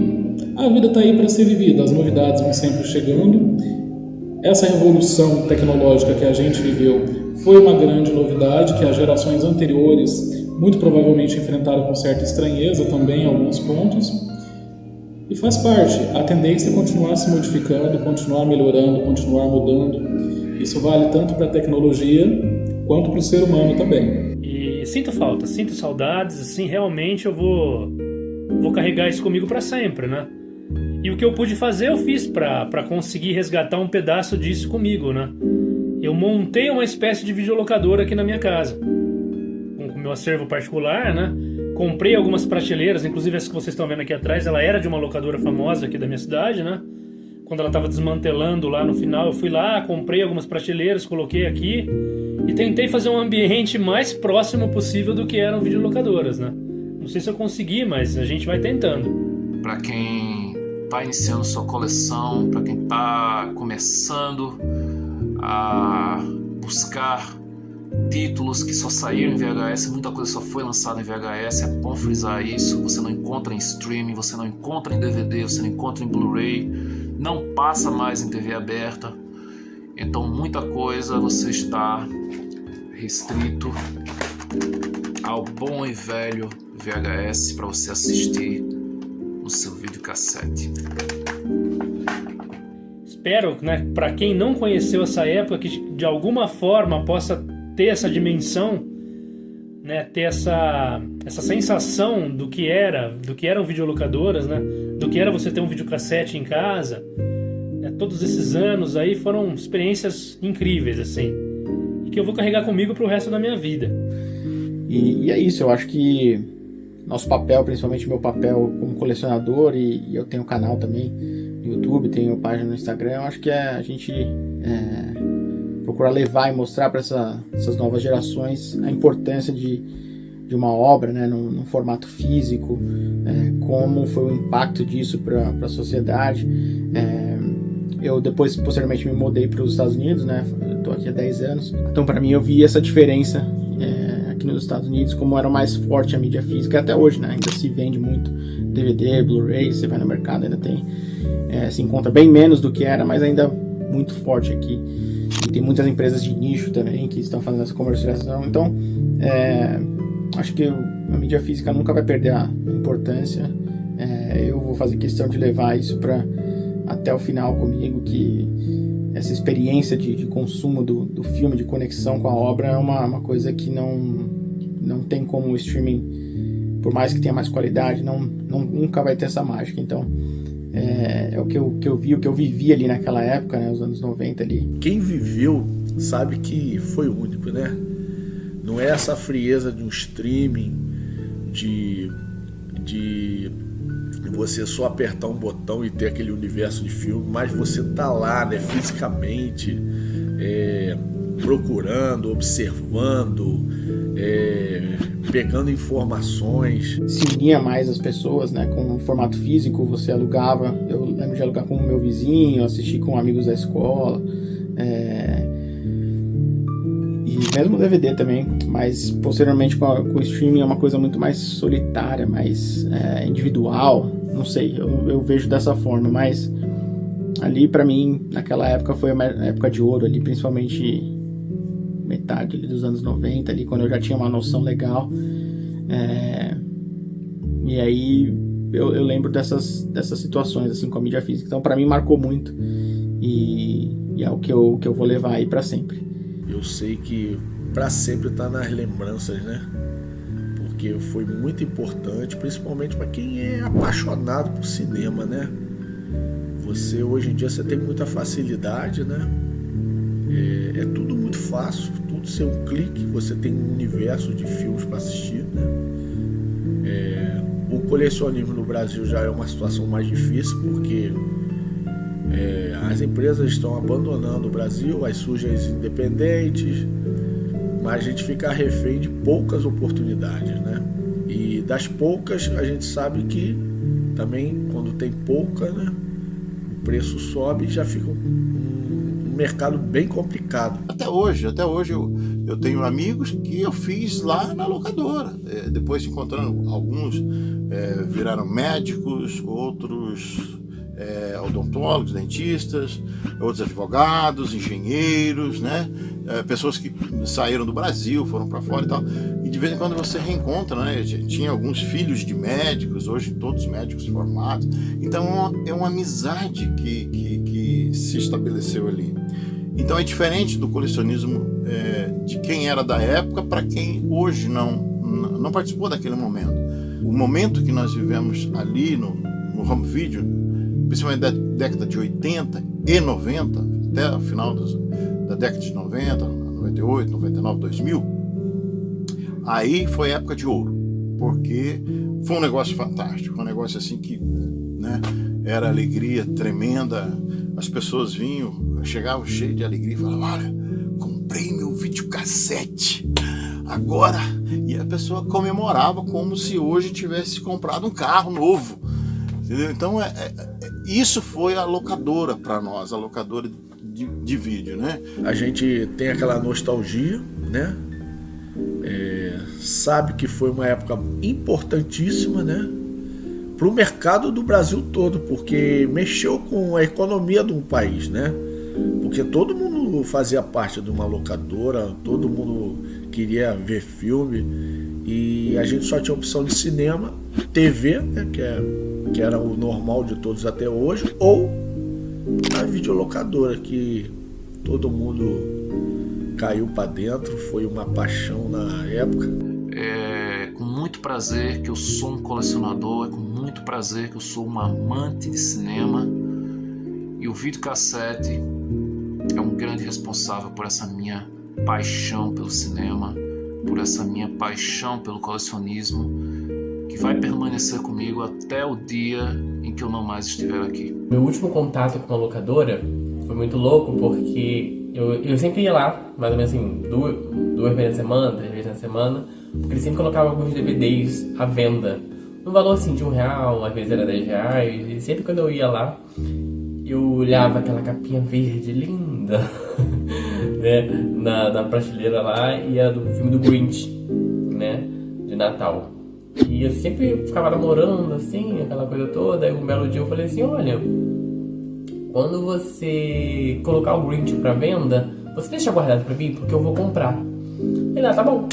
a vida está aí para ser vivida, as novidades vão sempre chegando. Essa revolução tecnológica que a gente viveu foi uma grande novidade que as gerações anteriores muito provavelmente enfrentaram com certa estranheza também em alguns pontos. E faz parte, a tendência é continuar se modificando, continuar melhorando, continuar mudando. Isso vale tanto para a tecnologia quanto para o ser humano também. E sinto falta, sinto saudades, assim, realmente eu vou carregar isso comigo para sempre, né? E o que eu pude fazer eu fiz para conseguir resgatar um pedaço disso comigo, né? Eu montei uma espécie de videolocadora aqui na minha casa, com o meu acervo particular, né? Comprei algumas prateleiras, inclusive essa que vocês estão vendo aqui atrás, ela era de uma locadora famosa aqui da minha cidade, né? Quando ela estava desmantelando lá no final, eu fui lá, comprei algumas prateleiras, coloquei aqui e tentei fazer um ambiente mais próximo possível do que eram videolocadoras, né? Não sei se eu consegui, mas a gente vai tentando. Para quem está iniciando sua coleção, para quem está começando a buscar títulos que só saíram em VHS, muita coisa só foi lançada em VHS, é bom frisar isso. Você não encontra em streaming, você não encontra em DVD, você não encontra em Blu-ray, não passa mais em TV aberta. Então muita coisa você está restrito ao bom e velho VHS para você assistir no seu videocassete. Espero, né, para quem não conheceu essa época, que de alguma forma possa ter essa dimensão, né, ter essa sensação do que eram videolocadoras, né, do que era você ter um videocassete em casa, né, todos esses anos aí foram experiências incríveis, assim, e que eu vou carregar comigo pro resto da minha vida. E é isso, eu acho que nosso papel, principalmente meu papel como colecionador, e eu tenho um canal também no YouTube, tenho página no Instagram, eu acho que a gente procurar levar e mostrar para essas novas gerações a importância de uma obra, né, num formato físico, como foi o impacto disso para a sociedade. Eu depois, posteriormente, me mudei para os Estados Unidos, né, estou aqui há 10 anos, então para mim eu vi essa diferença aqui nos Estados Unidos, como era mais forte a mídia física, até hoje, né, ainda se vende muito DVD, Blu-ray, você vai no mercado, ainda tem, se encontra bem menos do que era, mas ainda muito forte aqui. E tem muitas empresas de nicho também que estão fazendo essa comercialização. Então, acho que a mídia física nunca vai perder a importância. Eu vou fazer questão de levar isso até o final comigo, que essa experiência de consumo do filme, de conexão com a obra, é uma coisa que não tem como o streaming, por mais que tenha mais qualidade, nunca vai ter essa mágica. Então, é o que eu vi, o que eu vivi ali naquela época, né, os anos 90 ali. Quem viveu sabe que foi único, né? Não é essa frieza de um streaming, de você só apertar um botão e ter aquele universo de filme, mas você tá lá, né, fisicamente, procurando, observando, pegando informações. Se unia mais as pessoas, né, com o formato físico, você alugava, eu lembro de alugar com o meu vizinho, assistir com amigos da escola, e mesmo o DVD também, mas posteriormente com o streaming é uma coisa muito mais solitária, mais individual, não sei, eu vejo dessa forma, mas ali pra mim, naquela época foi a época de ouro ali, principalmente metade ali dos anos 90, ali, quando eu já tinha uma noção legal. E aí eu lembro dessas situações assim, com a mídia física. Então, para mim, marcou muito. E é o que eu vou levar aí para sempre. Eu sei que para sempre tá nas lembranças, né? Porque foi muito importante, principalmente para quem é apaixonado por cinema, né? Hoje em dia, você tem muita facilidade, né? É tudo muito fácil, tudo ser um clique, você tem um universo de filmes para assistir, né? O colecionismo no Brasil já é uma situação mais difícil, porque as empresas estão abandonando o Brasil, aí surgem as independentes, mas a gente fica refém de poucas oportunidades, né? E das poucas, a gente sabe que também, quando tem pouca, né, o preço sobe e já fica um mercado bem complicado. Até hoje eu tenho amigos que eu fiz lá na locadora. Depois se encontrando, alguns viraram médicos, outros odontólogos, dentistas, outros advogados, engenheiros, né? Pessoas que saíram do Brasil, foram para fora e tal. E de vez em quando você reencontra, né? Tinha alguns filhos de médicos, hoje todos médicos formados. Então é uma amizade que se estabeleceu ali. Então é diferente do colecionismo de quem era da época para quem hoje não participou daquele momento. O momento que nós vivemos ali no home video, principalmente da década de 80 e 90, até o final da década de 90, 98, 99, 2000, aí foi época de ouro, porque foi um negócio fantástico, um negócio assim que, né, era alegria tremenda, as pessoas vinham, chegavam cheios de alegria e falavam: olha, comprei meu videocassete agora, e a pessoa comemorava como se hoje tivesse comprado um carro novo, entendeu? Então isso foi a locadora para nós, a locadora de vídeo, né? A gente tem aquela nostalgia, né? Sabe que foi uma época importantíssima, né? Para o mercado do Brasil todo, porque mexeu com a economia de um país, né? Porque todo mundo fazia parte de uma locadora, todo mundo queria ver filme, e a gente só tinha opção de cinema, TV, né? Que era o normal de todos até hoje, ou a videolocadora, que todo mundo caiu para dentro, foi uma paixão na época. É com muito prazer que eu sou um colecionador, é com muito prazer que eu sou um amante de cinema, e o videocassete é um grande responsável por essa minha paixão pelo cinema, por essa minha paixão pelo colecionismo, que vai permanecer comigo até o dia em que eu não mais estiver aqui. Meu último contato com a locadora foi muito louco, porque eu sempre ia lá, mais ou menos assim, duas vezes na semana, 3 vezes na semana, porque eles sempre colocavam alguns DVDs à venda, no valor assim de R$1, às vezes era R$10, e sempre quando eu ia lá, eu olhava aquela capinha verde linda, né, na prateleira lá, e era do filme do Grinch, né, de Natal. E eu sempre ficava namorando, assim, aquela coisa toda. Aí um belo dia eu falei assim: olha, quando você colocar o Grinch pra venda, você deixa guardado pra mim, porque eu vou comprar. Ele, tá bom.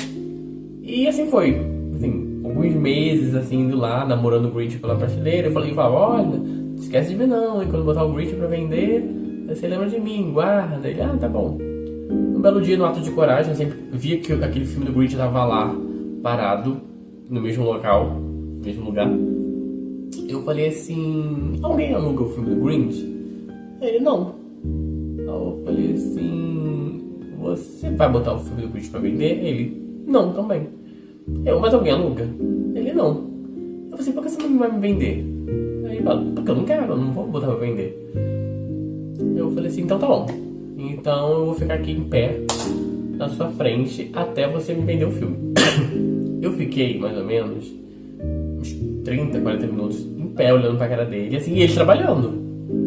E assim foi, assim, alguns meses, assim, indo lá, namorando o Grinch pela prateleira. Eu falei: olha, não esquece de ver não, e quando botar o Grinch pra vender, você lembra de mim, guarda. Ele, tá bom. Um belo dia, no ato de coragem, eu sempre via que aquele filme do Grinch tava lá, parado, no mesmo local, no mesmo lugar. Eu falei assim: alguém aluga o filme do Grinch? Ele: não. Eu falei assim: você vai botar o filme do Grinch pra vender? Ele: não, também. Mas alguém aluga? Ele: não. Eu falei assim: por que você não vai me vender? Aí ele falou: porque eu não quero, eu não vou botar pra vender. Eu falei assim: então tá bom. Então eu vou ficar aqui em pé, na sua frente, até você me vender o filme. Eu fiquei mais ou menos uns 30, 40 minutos em pé, olhando pra cara dele, assim, e ele trabalhando,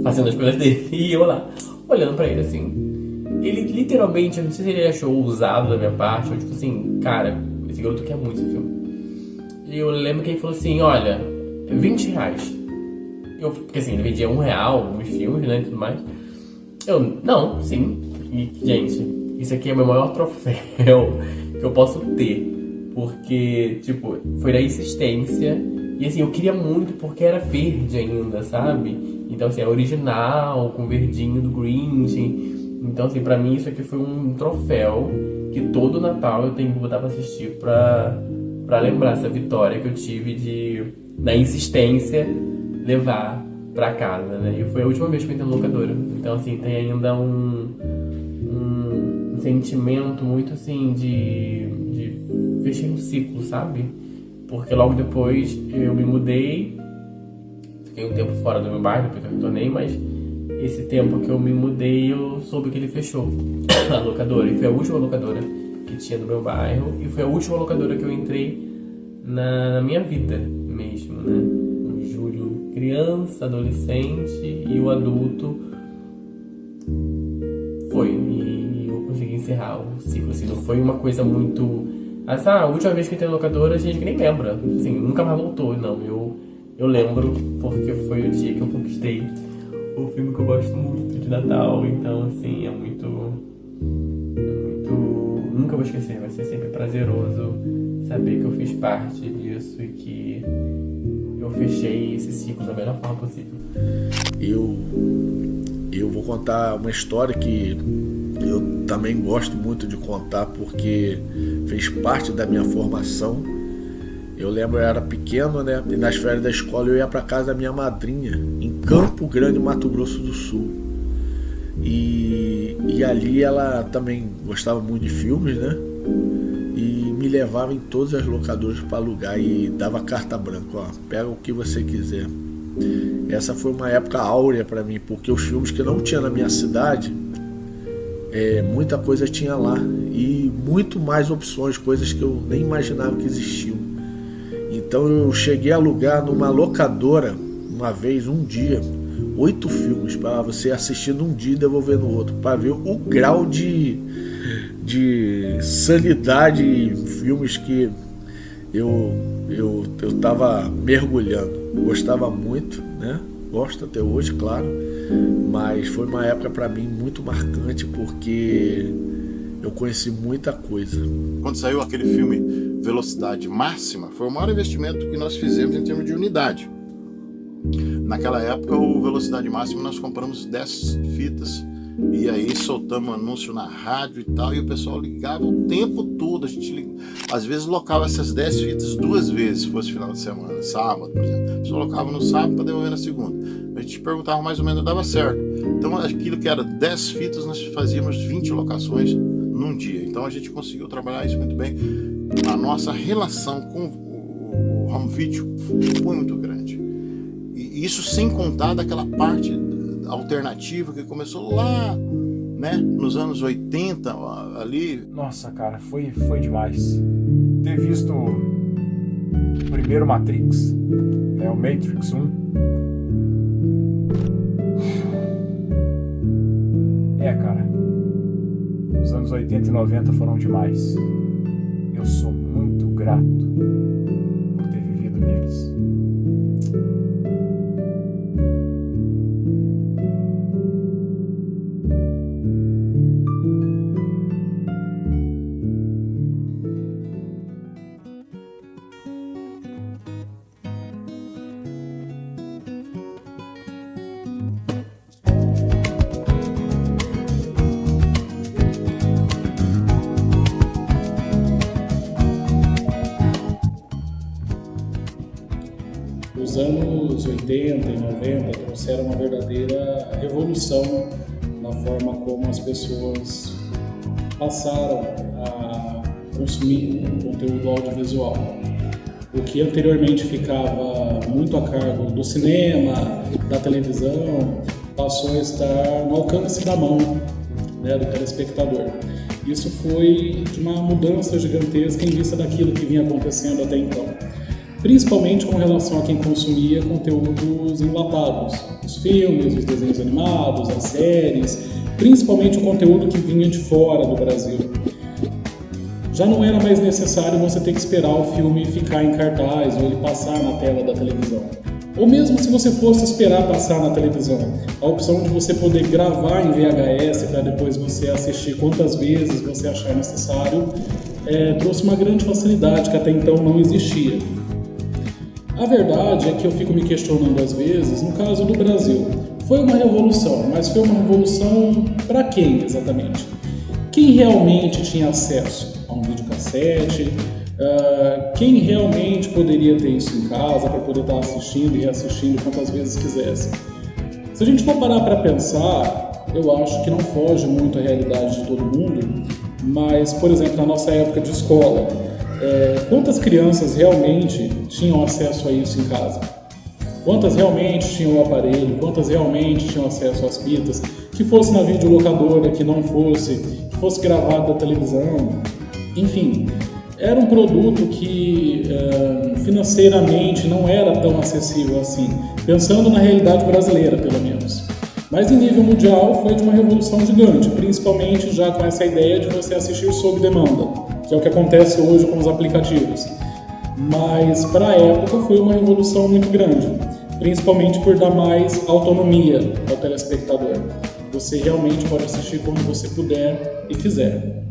fazendo as coisas dele, e eu lá, olhando pra ele assim. Ele literalmente, eu não sei se ele achou ousado da minha parte, ou tipo assim, cara, esse garoto quer muito esse filme. E eu lembro que ele falou assim: olha, R$20. Porque assim, ele vendia R$1 os filmes, né, e tudo mais. Eu, não, sim. E, gente, isso aqui é o meu maior troféu que eu posso ter. Porque, tipo, foi da insistência. E assim, eu queria muito porque era verde ainda, sabe? Então, assim, é original, com verdinho do Grinch. Então, assim, pra mim isso aqui foi um troféu que todo Natal eu tenho que botar pra assistir pra lembrar essa vitória que eu tive de, na insistência, levar pra casa, né? E foi a última vez que eu entrei na locadora. Então, assim, tem ainda um sentimento muito, assim, de fechei um ciclo, sabe? Porque logo depois eu me mudei, fiquei um tempo fora do meu bairro, depois eu retornei, mas esse tempo que eu me mudei eu soube que ele fechou a locadora. E foi a última locadora que tinha no meu bairro, e foi a última locadora que eu entrei na minha vida mesmo, né? O Júlio criança, adolescente, e o adulto foi, e eu consegui encerrar o ciclo, assim, não foi uma coisa muito... a última vez que eu entrei na locadora, a gente nem lembra, assim, nunca mais voltou, não, eu lembro porque foi o dia que eu conquistei um filme que eu gosto muito de Natal, então assim, é muito... Nunca vou esquecer, vai ser sempre prazeroso saber que eu fiz parte disso e que eu fechei esse ciclo da melhor forma possível. Eu vou contar uma história que eu também gosto muito de contar porque fez parte da minha formação. Eu lembro, eu era pequeno, né? E nas férias da escola eu ia para casa da minha madrinha, em Campo Grande, Mato Grosso do Sul. E ali ela também gostava muito de filmes, né? E me levava em todas as locadoras para alugar e dava carta branca, ó, pega o que você quiser. Essa foi uma época áurea para mim, porque os filmes que não tinha na minha cidade, muita coisa tinha lá e muito mais opções, coisas que eu nem imaginava que existiam. Então eu cheguei a alugar numa locadora uma vez, um dia, 8 filmes para você assistir num dia e devolver no outro, para ver o grau de sanidade em filmes que eu tava mergulhando. Gostava muito, né? Gosto até hoje, claro, mas foi uma época para mim muito marcante porque eu conheci muita coisa. Quando saiu aquele filme Velocidade Máxima, foi o maior investimento que nós fizemos em termos de unidade. Naquela época, o Velocidade Máxima, nós compramos 10 fitas e aí soltamos anúncio na rádio e tal, e o pessoal ligava o tempo todo. A gente às vezes locava essas 10 fitas 2 vezes, se fosse final de semana, sábado, por exemplo. A gente colocava no sábado para devolver na segunda. A gente perguntava mais ou menos, dava certo. Então aquilo que era 10 fitas, nós fazíamos 20 locações num dia. Então a gente conseguiu trabalhar isso muito bem. A nossa relação com o home video foi muito grande. E isso sem contar daquela parte alternativa que começou lá, né, nos anos 80 ali. Nossa, cara, foi demais. Ter visto o primeiro Matrix, né, o Matrix 1. Cara, os anos 80 e 90 foram demais. Eu sou muito grato por ter vivido neles. Os anos 80 e 90 trouxeram uma verdadeira revolução na forma como as pessoas passaram a consumir conteúdo audiovisual. O que anteriormente ficava muito a cargo do cinema, da televisão, passou a estar no alcance da mão, né, do telespectador. Isso foi de uma mudança gigantesca em vista daquilo que vinha acontecendo até então. Principalmente com relação a quem consumia conteúdos enlatados, os filmes, os desenhos animados, as séries, principalmente o conteúdo que vinha de fora do Brasil. Já não era mais necessário você ter que esperar o filme ficar em cartaz ou ele passar na tela da televisão. Ou mesmo se você fosse esperar passar na televisão, a opção de você poder gravar em VHS para depois você assistir quantas vezes você achar necessário, trouxe uma grande facilidade que até então não existia. A verdade é que eu fico me questionando às vezes, no caso do Brasil, foi uma revolução, mas foi uma revolução para quem exatamente? Quem realmente tinha acesso a um videocassete? Quem realmente poderia ter isso em casa para poder estar assistindo e reassistindo quantas vezes quisesse? Se a gente for parar para pensar, eu acho que não foge muito à realidade de todo mundo, mas, por exemplo, na nossa época de escola, quantas crianças realmente tinham acesso a isso em casa? Quantas realmente tinham o aparelho? Quantas realmente tinham acesso às fitas? Que fosse na videolocadora, que não fosse, que fosse gravado da televisão. Enfim, era um produto que financeiramente não era tão acessível assim, pensando na realidade brasileira, pelo menos. Mas em nível mundial foi de uma revolução gigante, principalmente já com essa ideia de você assistir sob demanda, que é o que acontece hoje com os aplicativos. Mas para a época foi uma revolução muito grande. principalmente por dar mais autonomia ao telespectador. Você realmente pode assistir quando você puder e quiser.